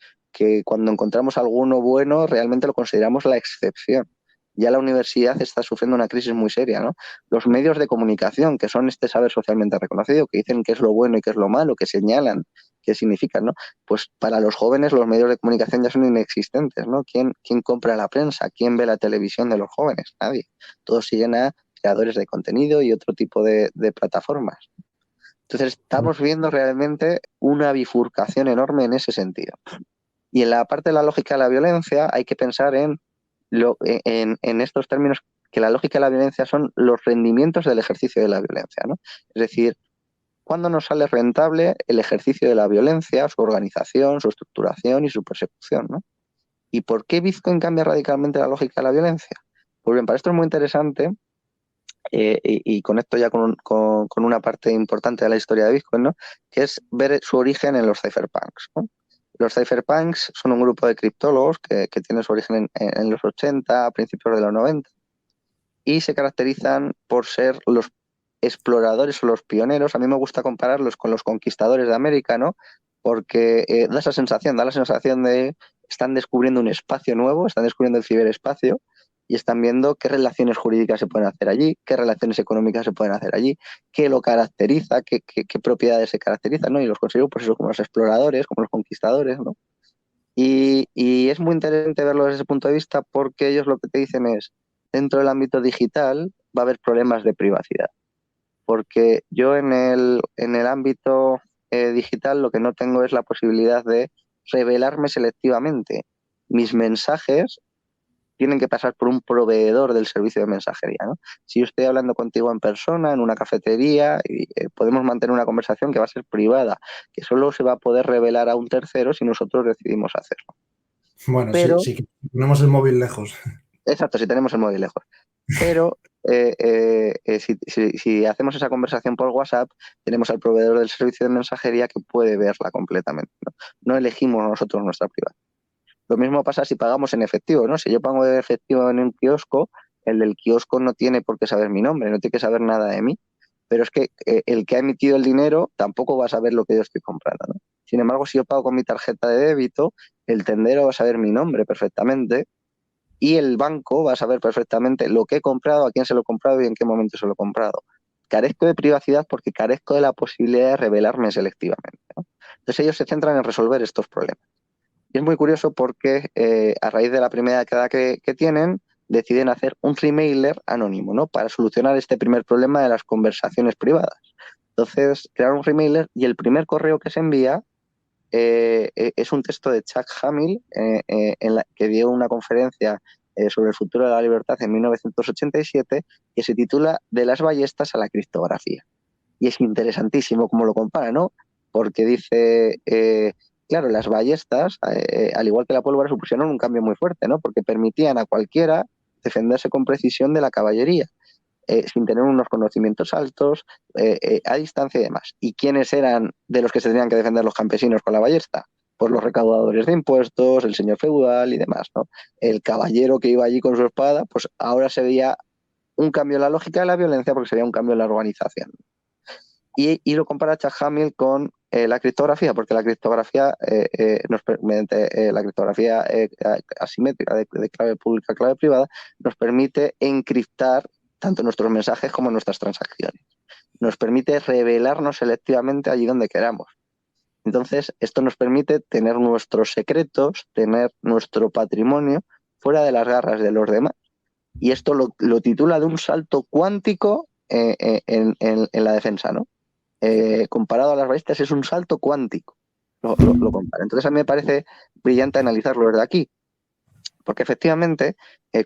cuando encontramos alguno bueno, realmente lo consideramos la excepción. Ya la universidad está sufriendo una crisis muy seria, ¿no? Los medios de comunicación, que son este saber socialmente reconocido, que dicen qué es lo bueno y qué es lo malo, que señalan qué significan, ¿no? Pues para los jóvenes los medios de comunicación ya son inexistentes, ¿no? ¿Quién compra la prensa? ¿Quién ve la televisión de los jóvenes? Nadie. Todos siguen a creadores de contenido y otro tipo de plataformas. Entonces estamos viendo realmente una bifurcación enorme en ese sentido. Y en la parte de la lógica de la violencia hay que pensar en estos términos, que la lógica de la violencia son los rendimientos del ejercicio de la violencia, ¿no? Es decir, ¿cuándo nos sale rentable el ejercicio de la violencia, su organización, su estructuración y su persecución, ¿no? ¿Y por qué Bitcoin cambia radicalmente la lógica de la violencia? Pues bien, para esto es muy interesante, y conecto ya con una parte importante de la historia de Bitcoin, ¿no? Que es ver su origen en los cypherpunks, ¿no? Los cypherpunks son un grupo de criptólogos que tiene su origen en los 80, a principios de los 90, y se caracterizan por ser los exploradores o los pioneros. A mí me gusta compararlos con los conquistadores de América, ¿no? Porque da la sensación de están descubriendo un espacio nuevo, están descubriendo el ciberespacio y están viendo qué relaciones jurídicas se pueden hacer allí, qué relaciones económicas se pueden hacer allí, qué lo caracteriza, qué propiedades se caracterizan, ¿no? Y los considero pues eso, como los exploradores, como los conquistadores, ¿no? Y es muy interesante verlo desde ese punto de vista porque ellos lo que te dicen es, dentro del ámbito digital va a haber problemas de privacidad. Porque yo en el ámbito digital lo que no tengo es la posibilidad de revelarme selectivamente. Mis mensajes tienen que pasar por un proveedor del servicio de mensajería, ¿no? Si yo estoy hablando contigo en persona, en una cafetería, y, podemos mantener una conversación que va a ser privada, que solo se va a poder revelar a un tercero si nosotros decidimos hacerlo. Bueno, sí, Pero, sí que ponemos el móvil lejos. exacto, si tenemos el móvil lejos. Pero si hacemos esa conversación por WhatsApp, tenemos al proveedor del servicio de mensajería que puede verla completamente, ¿no? No elegimos nosotros nuestra privacidad. Lo mismo pasa si pagamos en efectivo, ¿no? Si yo pago en efectivo en un kiosco, el del kiosco no tiene por qué saber mi nombre, no tiene que saber nada de mí. Pero es que el que ha emitido el dinero tampoco va a saber lo que yo estoy comprando, ¿no? Sin embargo, si yo pago con mi tarjeta de débito, el tendero va a saber mi nombre perfectamente y el banco va a saber perfectamente lo que he comprado, a quién se lo he comprado y en qué momento se lo he comprado. Carezco de privacidad porque carezco de la posibilidad de revelarme selectivamente, ¿no? Entonces ellos se centran en resolver estos problemas. Y es muy curioso porque a raíz de la primera década que tienen, deciden hacer un Gmailer anónimo, ¿no? Para solucionar este primer problema de las conversaciones privadas. Entonces, crearon un Gmailer y el primer correo que se envía es un texto de Chuck Hamill, que dio una conferencia sobre el futuro de la libertad en 1987, que se titula De las ballestas a la criptografía. Y es interesantísimo cómo lo compara, ¿no? Porque dice, claro, las ballestas, al igual que la pólvora, supusieron un cambio muy fuerte, ¿no? Porque permitían a cualquiera defenderse con precisión de la caballería, sin tener unos conocimientos altos, a distancia y demás. ¿Y quiénes eran de los que se tenían que defender los campesinos con la ballesta? Pues los recaudadores de impuestos, el señor feudal y demás, ¿no? El caballero que iba allí con su espada, pues ahora se veía un cambio en la lógica de la violencia porque sería un cambio en la organización. Y lo compara Chuck Hamill con la criptografía, porque la criptografía, mediante la criptografía asimétrica de clave pública, clave privada, nos permite encriptar tanto nuestros mensajes como nuestras transacciones. Nos permite revelarnos selectivamente allí donde queramos. Entonces, esto nos permite tener nuestros secretos, tener nuestro patrimonio fuera de las garras de los demás. Y esto lo titula de un salto cuántico en la defensa, ¿no? Comparado a las balistas es un salto cuántico, lo compara. Entonces a mí me parece brillante analizarlo desde aquí, porque efectivamente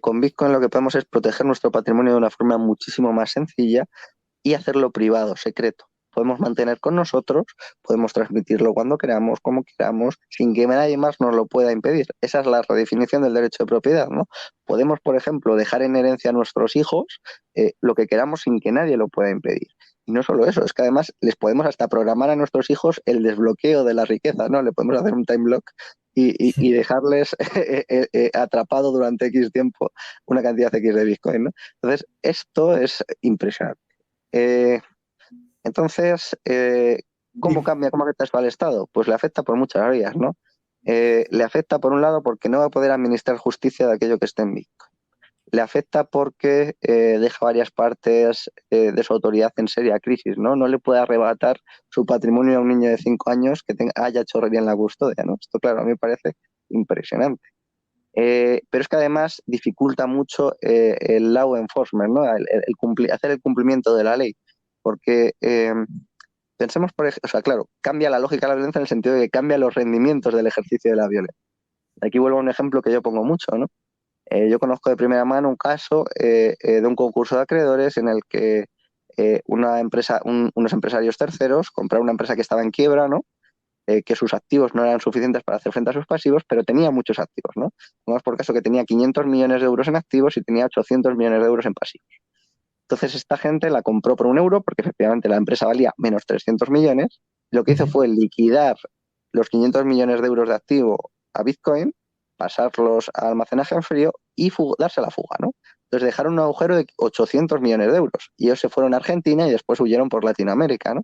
con Bitcoin lo que podemos es proteger nuestro patrimonio de una forma muchísimo más sencilla y hacerlo privado, secreto. Podemos mantener con nosotros, podemos transmitirlo cuando queramos, como queramos, sin que nadie más nos lo pueda impedir. Esa es la redefinición del derecho de propiedad, ¿no? Podemos, por ejemplo, dejar en herencia a nuestros hijos lo que queramos sin que nadie lo pueda impedir. Y no solo eso, es que además les podemos hasta programar a nuestros hijos el desbloqueo de la riqueza, ¿no? Le podemos hacer un time lock y dejarles atrapado durante X tiempo una cantidad X de Bitcoin, ¿no? Entonces, esto es impresionante. Entonces, ¿cómo cambia, cómo afecta esto al Estado? Pues le afecta por muchas vías, ¿no? Le afecta por un lado porque no va a poder administrar justicia de aquello que esté en Bitcoin. Le afecta porque deja varias partes de su autoridad en seria crisis, ¿no? No le puede arrebatar su patrimonio a un niño de 5 años que haya chorrería en la custodia, ¿no? Esto, claro, a mí me parece impresionante. Pero es que además dificulta mucho el law enforcement, ¿no? Hacer el cumplimiento de la ley. Porque pensemos, por ejemplo, o sea, claro, cambia la lógica de la violencia en el sentido de que cambia los rendimientos del ejercicio de la violencia. Aquí vuelvo a un ejemplo que yo pongo mucho, ¿no? Yo conozco de primera mano un caso de un concurso de acreedores en el que unos empresarios terceros compraron una empresa que estaba en quiebra, ¿no? Que sus activos no eran suficientes para hacer frente a sus pasivos, pero tenía muchos activos, ¿no? Pongamos por caso que tenía 500 millones de euros en activos y tenía 800 millones de euros en pasivos. Entonces esta gente la compró por €1 porque efectivamente la empresa valía menos 300 millones. Lo que hizo fue liquidar los 500 millones de euros de activo a Bitcoin, pasarlos a almacenaje en frío y darse la fuga, ¿no? Entonces dejaron un agujero de 800 millones de euros y ellos se fueron a Argentina y después huyeron por Latinoamérica, ¿no?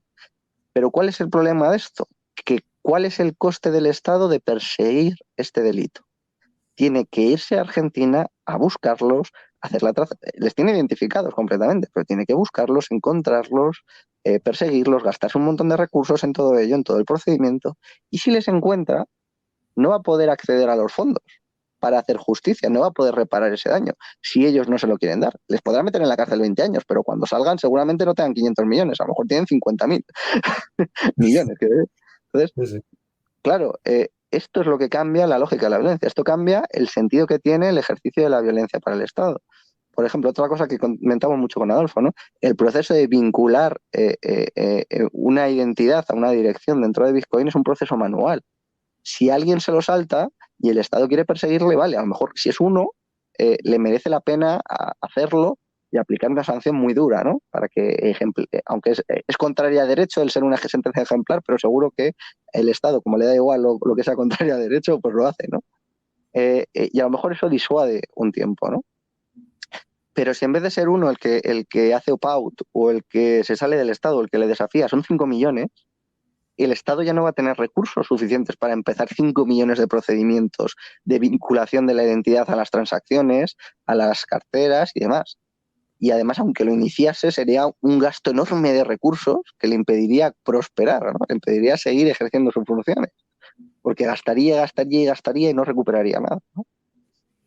Pero ¿cuál es el problema de esto? ¿Cuál es el coste del Estado de perseguir este delito? Tiene que irse a Argentina a buscarlos, hacer la traza, les tiene identificados completamente, pero tiene que buscarlos, encontrarlos, perseguirlos, gastarse un montón de recursos en todo ello, en todo el procedimiento, y si les encuentra, no va a poder acceder a los fondos para hacer justicia, no va a poder reparar ese daño si ellos no se lo quieren dar. Les podrán meter en la cárcel 20 años, pero cuando salgan seguramente no tengan 500 millones, a lo mejor tienen 50.000 millones. Entonces, Sí, sí. claro, esto es lo que cambia la lógica de la violencia. Esto cambia el sentido que tiene el ejercicio de la violencia para el Estado. Por ejemplo, otra cosa que comentamos mucho con Adolfo, ¿no? El proceso de vincular una identidad a una dirección dentro de Bitcoin es un proceso manual. Si alguien se lo salta y el Estado quiere perseguirle, vale, a lo mejor si es uno, le merece la pena hacerlo y aplicar una sanción muy dura, ¿no? Para que, aunque es contraria a derecho el ser una sentencia ejemplar, pero seguro que el Estado, como le da igual lo que sea contrario a derecho, pues lo hace, ¿no? Y a lo mejor eso disuade un tiempo, ¿no? Pero si en vez de ser uno el que hace opt-out o el que se sale del Estado, el que le desafía, son 5 millones, el Estado ya no va a tener recursos suficientes para empezar 5 millones de procedimientos de vinculación de la identidad a las transacciones, a las carteras y demás. Y además, aunque lo iniciase, sería un gasto enorme de recursos que le impediría prosperar, ¿no? Le impediría seguir ejerciendo sus funciones, porque gastaría y no recuperaría nada, ¿no?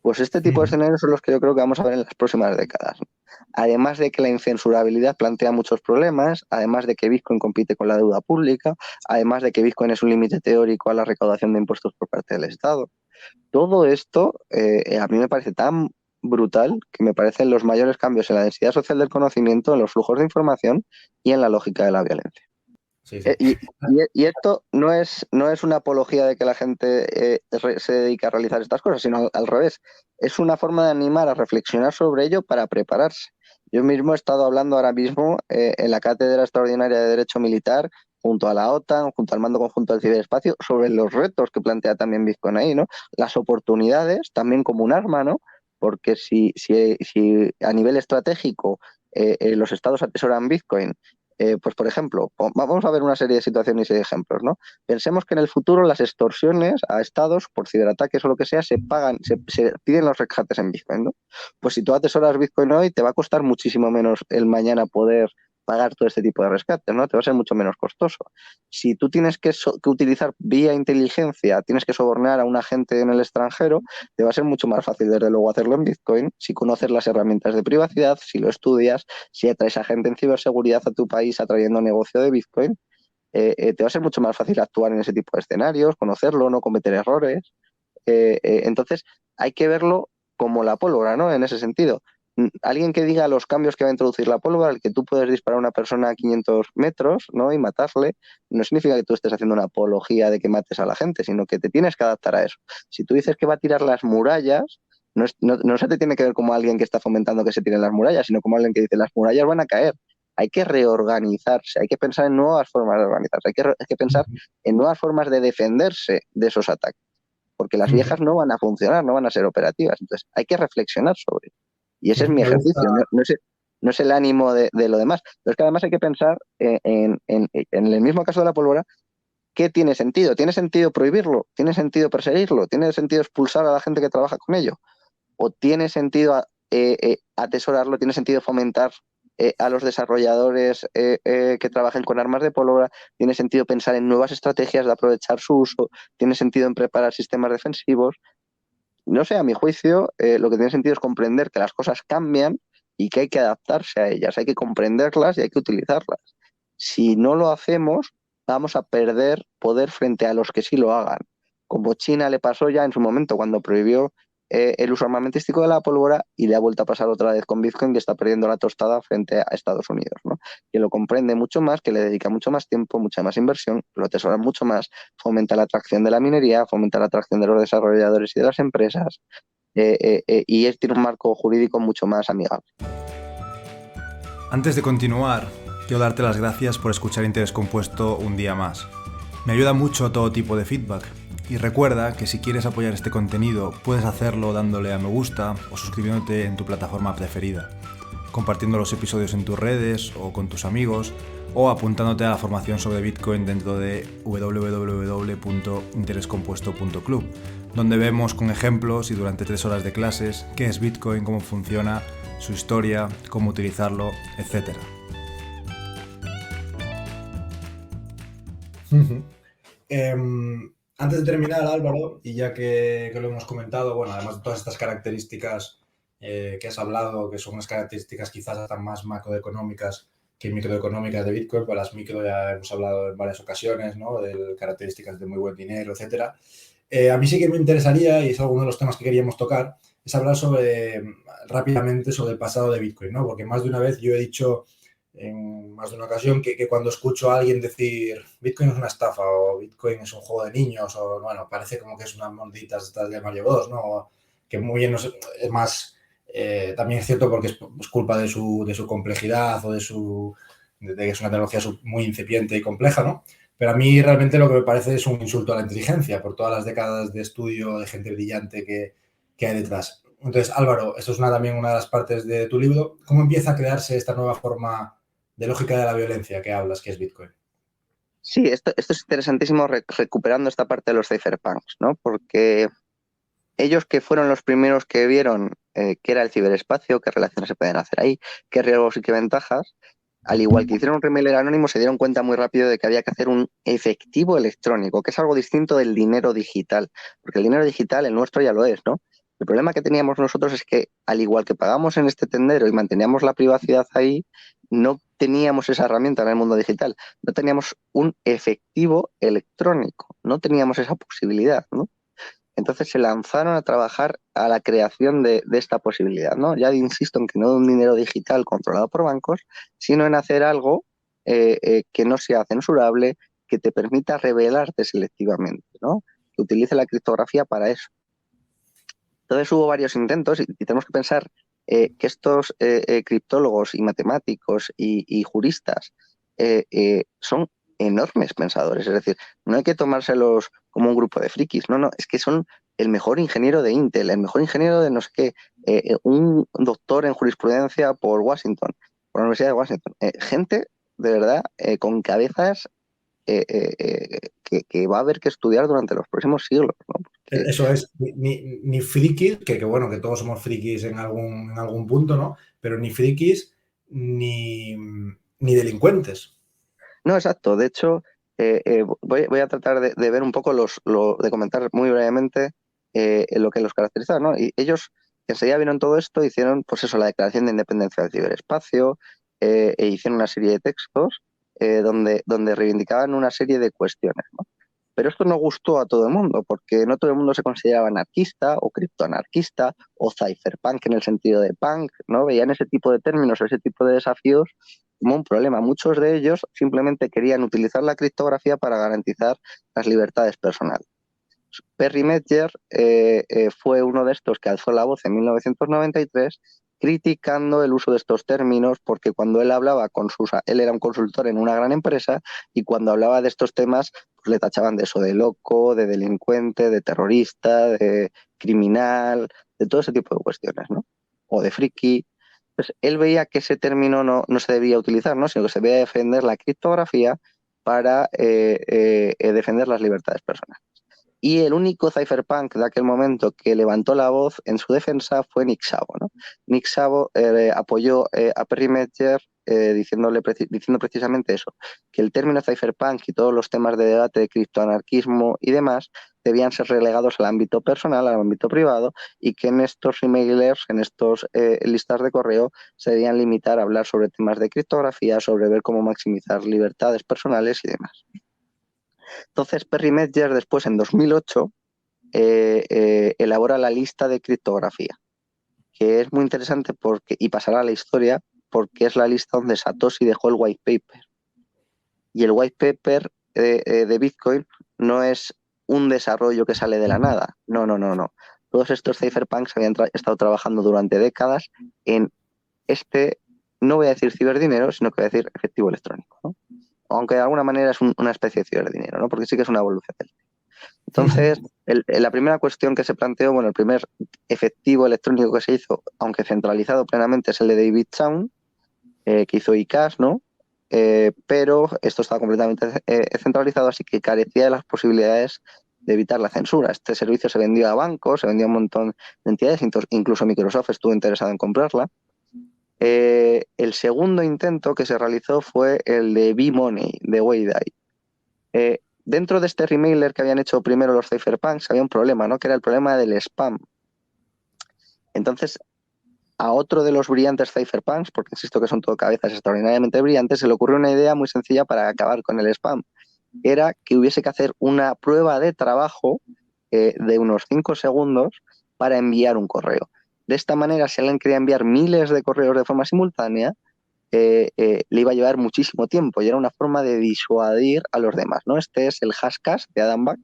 Pues este tipo de escenarios son los que yo creo que vamos a ver en las próximas décadas, ¿no? Además de que la incensurabilidad plantea muchos problemas, además de que Bitcoin compite con la deuda pública, además de que Bitcoin es un límite teórico a la recaudación de impuestos por parte del Estado. Todo esto a mí me parece tan brutal que me parecen los mayores cambios en la densidad social del conocimiento, en los flujos de información y en la lógica de la violencia. Sí, sí. Y esto no es una apología de que la gente se dedique a realizar estas cosas, sino al revés. Es una forma de animar a reflexionar sobre ello para prepararse. Yo mismo he estado hablando ahora mismo en la Cátedra Extraordinaria de Derecho Militar, junto a la OTAN, junto al Mando Conjunto del Ciberespacio, sobre los retos que plantea también Bitcoin ahí, ¿no? Las oportunidades también como un arma, ¿no? Porque si a nivel estratégico los estados atesoran Bitcoin, pues por ejemplo, vamos a ver una serie de situaciones y de ejemplos, ¿no? Pensemos que en el futuro las extorsiones a estados por ciberataques o lo que sea se pagan, se piden los rescates en Bitcoin, ¿no? Pues si tú atesoras Bitcoin hoy, te va a costar muchísimo menos el mañana poder pagar todo este tipo de rescates, ¿no? Te va a ser mucho menos costoso. Si tú tienes que utilizar vía inteligencia, tienes que sobornar a un agente en el extranjero, te va a ser mucho más fácil, desde luego, hacerlo en Bitcoin si conoces las herramientas de privacidad, si lo estudias, si atraes a gente en ciberseguridad a tu país atrayendo negocio de Bitcoin. Te va a ser mucho más fácil actuar en ese tipo de escenarios, conocerlo, no cometer errores. Entonces, hay que verlo como la pólvora, ¿no? En ese sentido. Alguien que diga los cambios que va a introducir la pólvora, el que tú puedes disparar a una persona a 500 metros, ¿no? Y matarle, no significa que tú estés haciendo una apología de que mates a la gente, sino que te tienes que adaptar a eso. Si tú dices que va a tirar las murallas, no se te tiene que ver como alguien que está fomentando que se tiren las murallas, sino como alguien que dice las murallas van a caer. Hay que reorganizarse, hay que pensar en nuevas formas de organizarse, hay que pensar en nuevas formas de defenderse de esos ataques, porque las viejas no van a funcionar, no van a ser operativas. Entonces, hay que reflexionar sobre eso. Y ese es mi Me gusta. ejercicio, no es el ánimo de lo demás. Pero es que además hay que pensar en el mismo caso de la pólvora, ¿qué tiene sentido? ¿Tiene sentido prohibirlo? ¿Tiene sentido perseguirlo? ¿Tiene sentido expulsar a la gente que trabaja con ello? ¿O tiene sentido atesorarlo? ¿Tiene sentido fomentar a los desarrolladores que trabajen con armas de pólvora? ¿Tiene sentido pensar en nuevas estrategias de aprovechar su uso? ¿Tiene sentido en preparar sistemas defensivos? No sé, a mi juicio, lo que tiene sentido es comprender que las cosas cambian y que hay que adaptarse a ellas, hay que comprenderlas y hay que utilizarlas. Si no lo hacemos, vamos a perder poder frente a los que sí lo hagan. Como China le pasó ya en su momento cuando prohibió el uso armamentístico de la pólvora, y le ha vuelto a pasar otra vez con Bitcoin, que está perdiendo la tostada frente a Estados Unidos, ¿no? Que lo comprende mucho más, que le dedica mucho más tiempo, mucha más inversión, lo atesora mucho más, fomenta la atracción de la minería, fomenta la atracción de los desarrolladores y de las empresas, y tiene un marco jurídico mucho más amigable. Antes de continuar, quiero darte las gracias por escuchar Interés Compuesto un día más. Me ayuda mucho todo tipo de feedback. Y recuerda que si quieres apoyar este contenido, puedes hacerlo dándole a me gusta o suscribiéndote en tu plataforma preferida, compartiendo los episodios en tus redes o con tus amigos, o apuntándote a la formación sobre Bitcoin dentro de www.interescompuesto.club, donde vemos con ejemplos y durante 3 horas de clases qué es Bitcoin, cómo funciona, su historia, cómo utilizarlo, etc. Antes de terminar, Álvaro, y ya que lo hemos comentado, bueno, además de todas estas características que has hablado, que son unas características quizás hasta más macroeconómicas que microeconómicas de Bitcoin, pues las micro ya hemos hablado en varias ocasiones, ¿no? De características de muy buen dinero, etcétera. A mí sí que me interesaría, y es alguno de los temas que queríamos tocar, es hablar rápidamente sobre el pasado de Bitcoin, ¿no? Porque más de una vez yo he dicho en más de una ocasión que cuando escucho a alguien decir Bitcoin es una estafa o Bitcoin es un juego de niños o bueno, parece como que es unas moneditas estas de Mario Bros, ¿no? Que muy bien, no sé, es más, también es cierto porque es culpa de su complejidad o de que es una tecnología muy incipiente y compleja, ¿no? Pero a mí realmente lo que me parece es un insulto a la inteligencia por todas las décadas de estudio de gente brillante que hay detrás. Entonces, Álvaro, esto es también una de las partes de tu libro. ¿Cómo empieza a crearse esta nueva forma de lógica de la violencia que hablas, que es Bitcoin? Sí, esto es interesantísimo, recuperando esta parte de los cypherpunks, ¿no? Porque ellos, que fueron los primeros que vieron qué era el ciberespacio, qué relaciones se pueden hacer ahí, qué riesgos y qué ventajas, al igual que hicieron un remailer anónimo, se dieron cuenta muy rápido de que había que hacer un efectivo electrónico, que es algo distinto del dinero digital, porque el dinero digital, el nuestro, ya lo es, ¿no? El problema que teníamos nosotros es que, al igual que pagamos en este tendero y manteníamos la privacidad ahí, no teníamos esa herramienta en el mundo digital, no teníamos un efectivo electrónico, no teníamos esa posibilidad, ¿no? Entonces se lanzaron a trabajar a la creación de esta posibilidad, ¿no? Ya insisto en que no de un dinero digital controlado por bancos, sino en hacer algo que no sea censurable, que te permita revelarte selectivamente, ¿no? Que utilice la criptografía para eso. Entonces hubo varios intentos, y tenemos que pensar que estos criptólogos y matemáticos y juristas son enormes pensadores. Es decir, no hay que tomárselos como un grupo de frikis, no, es que son el mejor ingeniero de Intel, el mejor ingeniero de no sé qué, un doctor en jurisprudencia por Washington, por la Universidad de Washington. Gente, de verdad, con cabezas que va a haber que estudiar durante los próximos siglos, ¿no? Porque Eso es, ni frikis, que bueno, que todos somos frikis en algún punto, ¿no? Pero ni frikis, ni ni delincuentes. No, exacto. De hecho, voy a tratar de ver un poco de comentar muy brevemente lo que los caracteriza, ¿no? Y ellos enseguida vieron todo esto, hicieron, pues eso, la Declaración de Independencia del Ciberespacio, e hicieron una serie de textos donde reivindicaban una serie de cuestiones, ¿no? Pero esto no gustó a todo el mundo, porque no todo el mundo se consideraba anarquista o criptoanarquista o cypherpunk en el sentido de punk, ¿no? Veían ese tipo de términos o ese tipo de desafíos como un problema. Muchos de ellos simplemente querían utilizar la criptografía para garantizar las libertades personales. Perry Medger fue uno de estos que alzó la voz en 1993 criticando el uso de estos términos porque cuando él hablaba él era un consultor en una gran empresa y cuando hablaba de estos temas pues le tachaban de eso, de loco, de delincuente, de terrorista, de criminal, de todo ese tipo de cuestiones, ¿no? O de friki. Pues él veía que ese término no se debía utilizar, ¿no? Sino que se debía defender la criptografía para defender las libertades personales. Y el único cypherpunk de aquel momento que levantó la voz en su defensa fue Nick Szabo, ¿no? Nick Szabo apoyó a Perry Medger diciendo precisamente eso, que el término cypherpunk y todos los temas de debate de criptoanarquismo y demás debían ser relegados al ámbito personal, al ámbito privado, y que en estos emailers, en estos listas de correo, se debían limitar a hablar sobre temas de criptografía, sobre ver cómo maximizar libertades personales y demás. Entonces, Perry Medger después, en 2008, elabora la lista de criptografía, que es muy interesante y pasará a la historia porque es la lista donde Satoshi dejó el white paper. Y el white paper de Bitcoin no es un desarrollo que sale de la nada. No. Todos estos cypherpunks habían estado trabajando durante décadas en no voy a decir ciberdinero, sino que voy a decir efectivo electrónico, ¿no? Aunque de alguna manera es una especie de ciberdinero, ¿no? Porque sí que es una evolución del. Entonces, la primera cuestión que se planteó, bueno, el primer efectivo electrónico que se hizo, aunque centralizado plenamente, es el de David Chaum, que hizo ICAS, ¿no? Pero esto estaba completamente centralizado, así que carecía de las posibilidades de evitar la censura. Este servicio se vendió a bancos, se vendió a un montón de entidades, incluso Microsoft estuvo interesado en comprarla. El segundo intento que se realizó fue el de B-Money, de Waydai. Dentro de este remailer que habían hecho primero los cypherpunks había un problema, ¿no? Que era el problema del spam. Entonces, a otro de los brillantes cypherpunks, porque insisto que son todo cabezas extraordinariamente brillantes, se le ocurrió una idea muy sencilla para acabar con el spam. Era que hubiese que hacer una prueba de trabajo de unos 5 segundos para enviar un correo. De esta manera, si alguien quería enviar miles de correos de forma simultánea, le iba a llevar muchísimo tiempo y era una forma de disuadir a los demás, ¿no? Este es el Hashcash de Adam Back,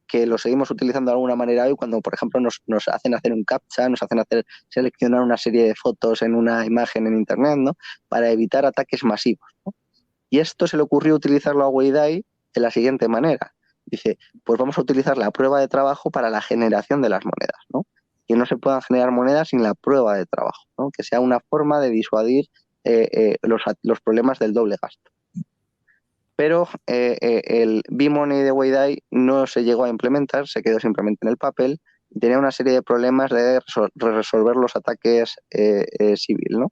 que lo seguimos utilizando de alguna manera hoy cuando, por ejemplo, nos hacen hacer un CAPTCHA, nos hacen seleccionar una serie de fotos en una imagen en Internet, ¿no? Para evitar ataques masivos, ¿no? Y esto se le ocurrió utilizarlo a Waydai de la siguiente manera. Dice, pues vamos a utilizar la prueba de trabajo para la generación de las monedas, ¿no? Que no se puedan generar monedas sin la prueba de trabajo, ¿no? Que sea una forma de disuadir los problemas del doble gasto. Pero el B-Money de Waydai no se llegó a implementar, se quedó simplemente en el papel y tenía una serie de problemas de resolver los ataques civil, ¿no?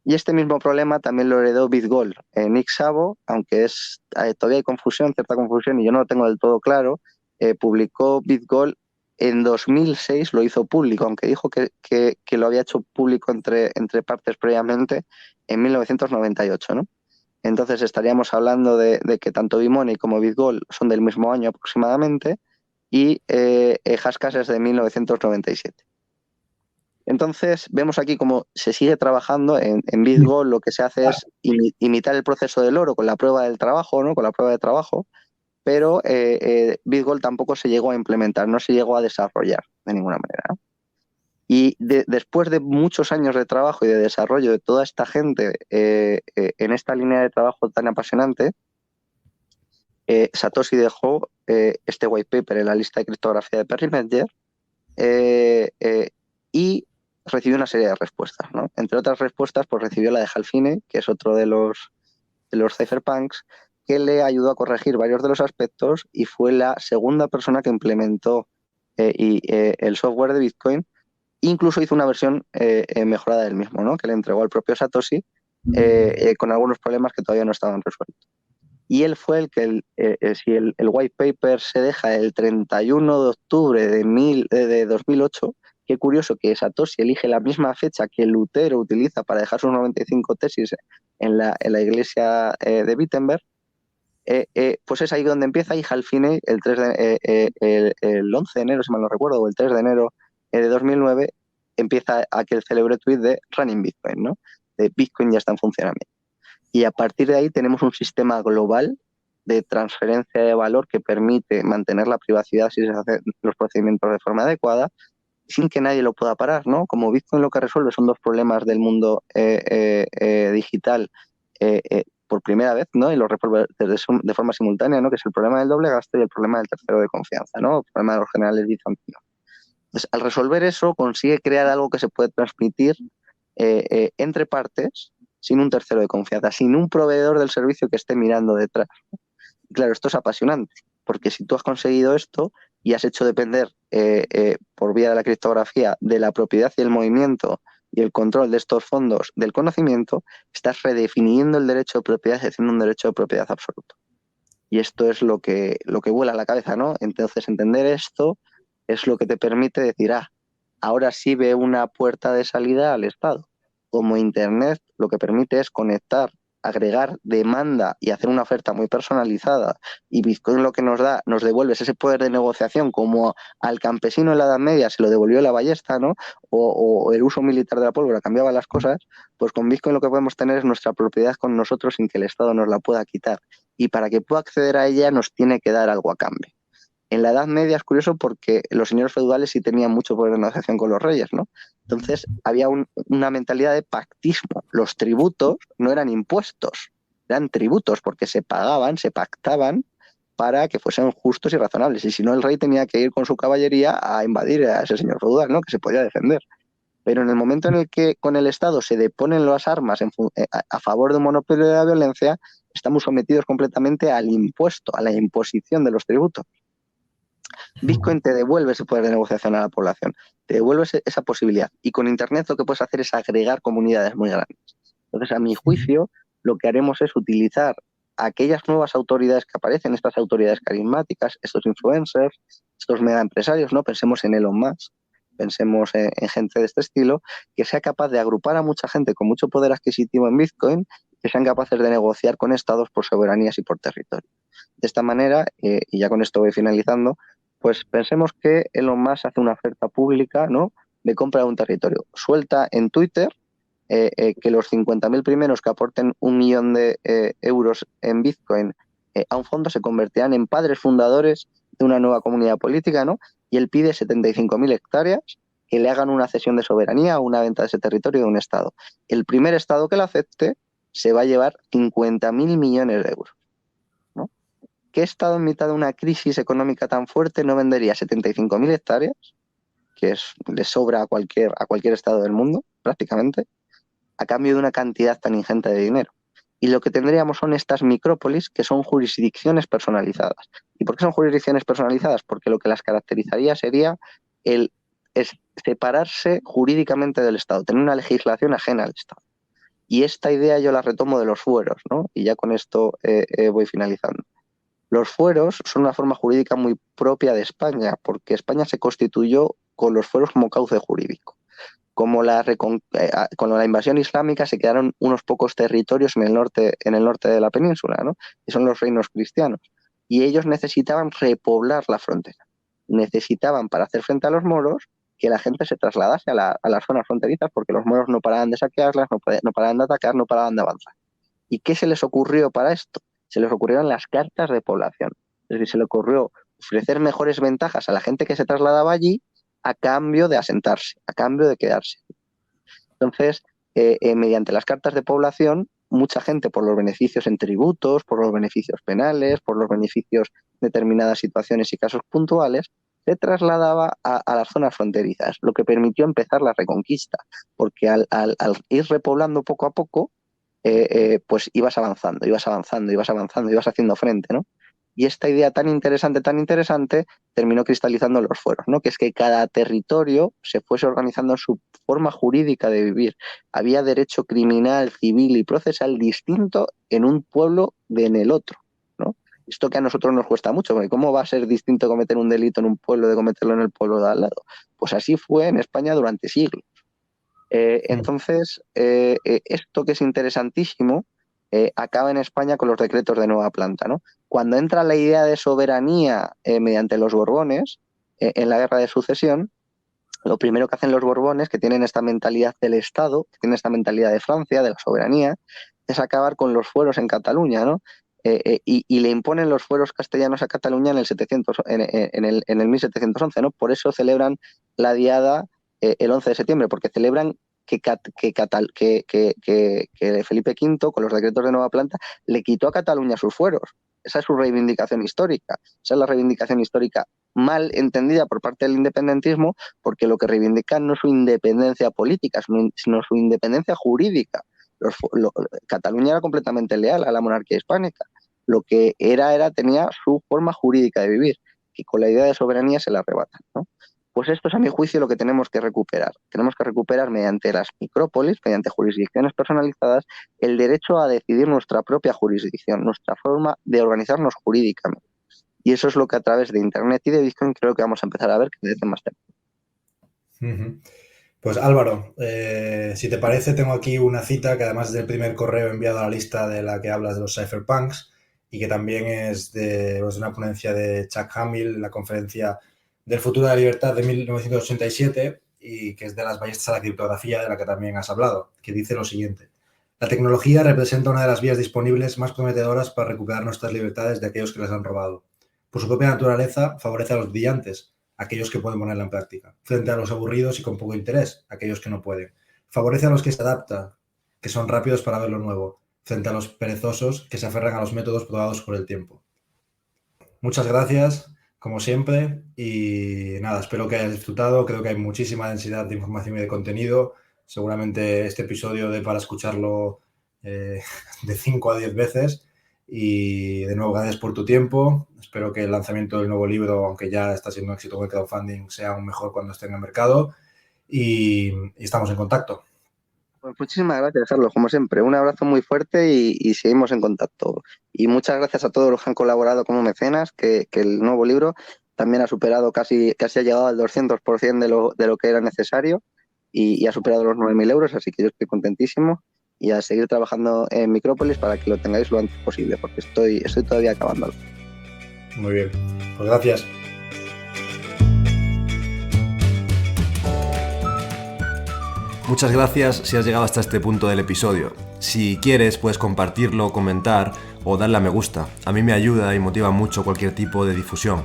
Y este mismo problema también lo heredó BitGold. Nick Szabo, aunque todavía hay confusión, cierta confusión, y yo no lo tengo del todo claro, publicó BitGold en 2006, lo hizo público, aunque dijo que lo había hecho público entre partes previamente en 1998, ¿no? Entonces estaríamos hablando de que tanto B-Money como BitGold son del mismo año aproximadamente y Hashcash es de 1997. Entonces vemos aquí cómo se sigue trabajando en BitGold. Lo que se hace es imitar el proceso del oro con la prueba del trabajo, ¿no? Con la prueba de trabajo, pero BitGold tampoco se llegó a implementar, no se llegó a desarrollar de ninguna manera, ¿no? Y después de muchos años de trabajo y de desarrollo de toda esta gente en esta línea de trabajo tan apasionante, Satoshi dejó este white paper en la lista de criptografía de Perry Medger y recibió una serie de respuestas, ¿no? Entre otras respuestas, pues recibió la de Hal Finney, que es otro de los cypherpunks, que le ayudó a corregir varios de los aspectos y fue la segunda persona que implementó el software de Bitcoin. Incluso hizo una versión mejorada del mismo, ¿no? Que le entregó al propio Satoshi con algunos problemas que todavía no estaban resueltos. Y él fue el que, si el white paper se deja el 31 de octubre de 2008, qué curioso que Satoshi elige la misma fecha que Lutero utiliza para dejar sus 95 tesis en la iglesia de Wittenberg. Pues es ahí donde empieza, y Hal Finney el 11 de enero, si mal no recuerdo, o el 3 de enero de 2009, empieza aquel célebre tweet de Running Bitcoin, ¿no? De Bitcoin ya está en funcionamiento. Y a partir de ahí tenemos un sistema global de transferencia de valor que permite mantener la privacidad si se hacen los procedimientos de forma adecuada, sin que nadie lo pueda parar, ¿no? Como Bitcoin lo que resuelve son dos problemas del mundo digital por primera vez, ¿no? Y lo resuelve de forma simultánea, ¿no? Que es el problema del doble gasto y el problema del tercero de confianza, ¿no? El problema de los generales bizantinos. Entonces, al resolver eso, consigue crear algo que se puede transmitir entre partes sin un tercero de confianza, sin un proveedor del servicio que esté mirando detrás. Claro, esto es apasionante, porque si tú has conseguido esto y has hecho depender por vía de la criptografía de la propiedad y el movimiento y el control de estos fondos del conocimiento, estás redefiniendo el derecho de propiedad y haciendo un derecho de propiedad absoluto. Y esto es lo que vuela a la cabeza, ¿no? Entonces, entender esto es lo que te permite decir, ahora sí ve una puerta de salida al Estado. Como Internet lo que permite es conectar, agregar demanda y hacer una oferta muy personalizada, y Bitcoin lo que nos da, nos devuelve ese poder de negociación, como al campesino en la Edad Media se lo devolvió la ballesta, ¿no? O el uso militar de la pólvora cambiaba las cosas. Pues con Bitcoin lo que podemos tener es nuestra propiedad con nosotros sin que el Estado nos la pueda quitar. Y para que pueda acceder a ella nos tiene que dar algo a cambio. En la Edad Media es curioso porque los señores feudales sí tenían mucho poder de negociación con los reyes, ¿no? Entonces había una mentalidad de pactismo. Los tributos no eran impuestos, eran tributos porque se pagaban, se pactaban para que fuesen justos y razonables. Y si no, el rey tenía que ir con su caballería a invadir a ese señor feudal, ¿no? Que se podía defender. Pero en el momento en el que con el Estado se deponen las armas a favor de un monopolio de la violencia, estamos sometidos completamente al impuesto, a la imposición de los tributos. Bitcoin te devuelve ese poder de negociación a la población, te devuelve esa posibilidad. Y con Internet lo que puedes hacer es agregar comunidades muy grandes. Entonces, a mi juicio, lo que haremos es utilizar aquellas nuevas autoridades que aparecen, estas autoridades carismáticas, estos influencers, estos mega empresarios, ¿no? Pensemos en Elon Musk, pensemos en gente de este estilo, que sea capaz de agrupar a mucha gente con mucho poder adquisitivo en Bitcoin, que sean capaces de negociar con estados por soberanías y por territorio. De esta manera, y ya con esto voy finalizando, pues pensemos que Elon Musk hace una oferta pública, ¿no?, de compra de un territorio. Suelta en Twitter que los 50.000 primeros que aporten 1 millón de euros en Bitcoin a un fondo se convertirán en padres fundadores de una nueva comunidad política, ¿no? Y él pide 75.000 hectáreas que le hagan una cesión de soberanía o una venta de ese territorio de un Estado. El primer Estado que lo acepte se va a llevar 50.000 millones de euros. ¿Qué Estado en mitad de una crisis económica tan fuerte no vendería 75.000 hectáreas, que le sobra a cualquier Estado del mundo, prácticamente, a cambio de una cantidad tan ingente de dinero? Y lo que tendríamos son estas micrópolis, que son jurisdicciones personalizadas. ¿Y por qué son jurisdicciones personalizadas? Porque lo que las caracterizaría sería el separarse jurídicamente del Estado, tener una legislación ajena al Estado. Y esta idea yo la retomo de los fueros, ¿no? Y ya con esto voy finalizando. Los fueros son una forma jurídica muy propia de España, porque España se constituyó con los fueros como cauce jurídico. Con la invasión islámica se quedaron unos pocos territorios en el norte de la península, ¿no? Y son los reinos cristianos. Y ellos necesitaban repoblar la frontera. Necesitaban, para hacer frente a los moros, que la gente se trasladase a las zonas fronterizas, porque los moros no paraban de saquearlas, no paraban de atacar, no paraban de avanzar. ¿Y qué se les ocurrió para esto? Se les ocurrieron las cartas de población. Es decir, se le ocurrió ofrecer mejores ventajas a la gente que se trasladaba allí a cambio de asentarse, a cambio de quedarse. Entonces, mediante las cartas de población, mucha gente, por los beneficios en tributos, por los beneficios penales, por los beneficios de determinadas situaciones y casos puntuales, se trasladaba a las zonas fronterizas, lo que permitió empezar la reconquista, porque al ir repoblando poco a poco, pues ibas avanzando, ibas haciendo frente, ¿no? Y esta idea tan interesante, terminó cristalizando en los fueros, ¿no? Que es que cada territorio se fuese organizando en su forma jurídica de vivir. Había derecho criminal, civil y procesal distinto en un pueblo de en el otro, ¿no? Esto que a nosotros nos cuesta mucho, porque ¿cómo va a ser distinto cometer un delito en un pueblo de cometerlo en el pueblo de al lado? Pues así fue en España durante siglos. Entonces, esto que es interesantísimo, acaba en España con los decretos de nueva planta, ¿no? Cuando entra la idea de soberanía mediante los Borbones en la guerra de sucesión, lo primero que hacen los Borbones, que tienen esta mentalidad del Estado, que tienen esta mentalidad de Francia, de la soberanía, es acabar con los fueros en Cataluña, ¿no? Y le imponen los fueros castellanos a Cataluña en el 1711, ¿no? Por eso celebran la diada el 11 de septiembre, porque celebran que Felipe V, con los decretos de nueva planta, le quitó a Cataluña sus fueros. Esa es su reivindicación histórica. Esa es la reivindicación histórica mal entendida por parte del independentismo, porque lo que reivindican no es su independencia política, sino su independencia jurídica. Cataluña era completamente leal a la monarquía hispánica. Lo que tenía su forma jurídica de vivir, que con la idea de soberanía se la arrebatan, ¿no? Pues esto es, a mi juicio, lo que tenemos que recuperar. Tenemos que recuperar mediante las micrópolis, mediante jurisdicciones personalizadas, el derecho a decidir nuestra propia jurisdicción, nuestra forma de organizarnos jurídicamente. Y eso es lo que a través de Internet y de Bitcoin creo que vamos a empezar a ver que desde más tiempo. Pues Álvaro, si te parece, tengo aquí una cita que además es del primer correo enviado a la lista de la que hablas de los cypherpunks y que también es de una ponencia de Chuck Hamill en la conferencia del futuro de la libertad de 1987 y que es de las ballestas a la criptografía de la que también has hablado, que dice lo siguiente: la tecnología representa una de las vías disponibles más prometedoras para recuperar nuestras libertades de aquellos que las han robado. Por su propia naturaleza, favorece a los brillantes, aquellos que pueden ponerla en práctica, frente a los aburridos y con poco interés, aquellos que no pueden. Favorece a los que se adaptan, que son rápidos para ver lo nuevo, frente a los perezosos que se aferran a los métodos probados por el tiempo. Muchas gracias, como siempre, y nada, espero que hayas disfrutado. Creo que hay muchísima densidad de información y de contenido. Seguramente este episodio de para escucharlo de 5 a 10 veces. Y de nuevo, gracias por tu tiempo. Espero que el lanzamiento del nuevo libro, aunque ya está siendo un éxito con el crowdfunding, sea aún mejor cuando esté en el mercado. Y estamos en contacto. Pues muchísimas gracias, Carlos, como siempre. Un abrazo muy fuerte y seguimos en contacto. Y muchas gracias a todos los que han colaborado como mecenas, que el nuevo libro también ha superado casi ha llegado al 200% de lo que era necesario y ha superado los 9.000 euros, así que yo estoy contentísimo. Y a seguir trabajando en Micrópolis para que lo tengáis lo antes posible, porque estoy todavía acabándolo. Muy bien, pues gracias. Muchas gracias si has llegado hasta este punto del episodio. Si quieres, puedes compartirlo, comentar o darle a me gusta. A mí me ayuda y motiva mucho cualquier tipo de difusión.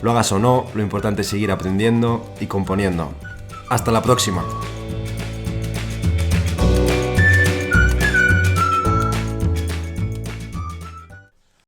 Lo hagas o no, lo importante es seguir aprendiendo y componiendo. ¡Hasta la próxima!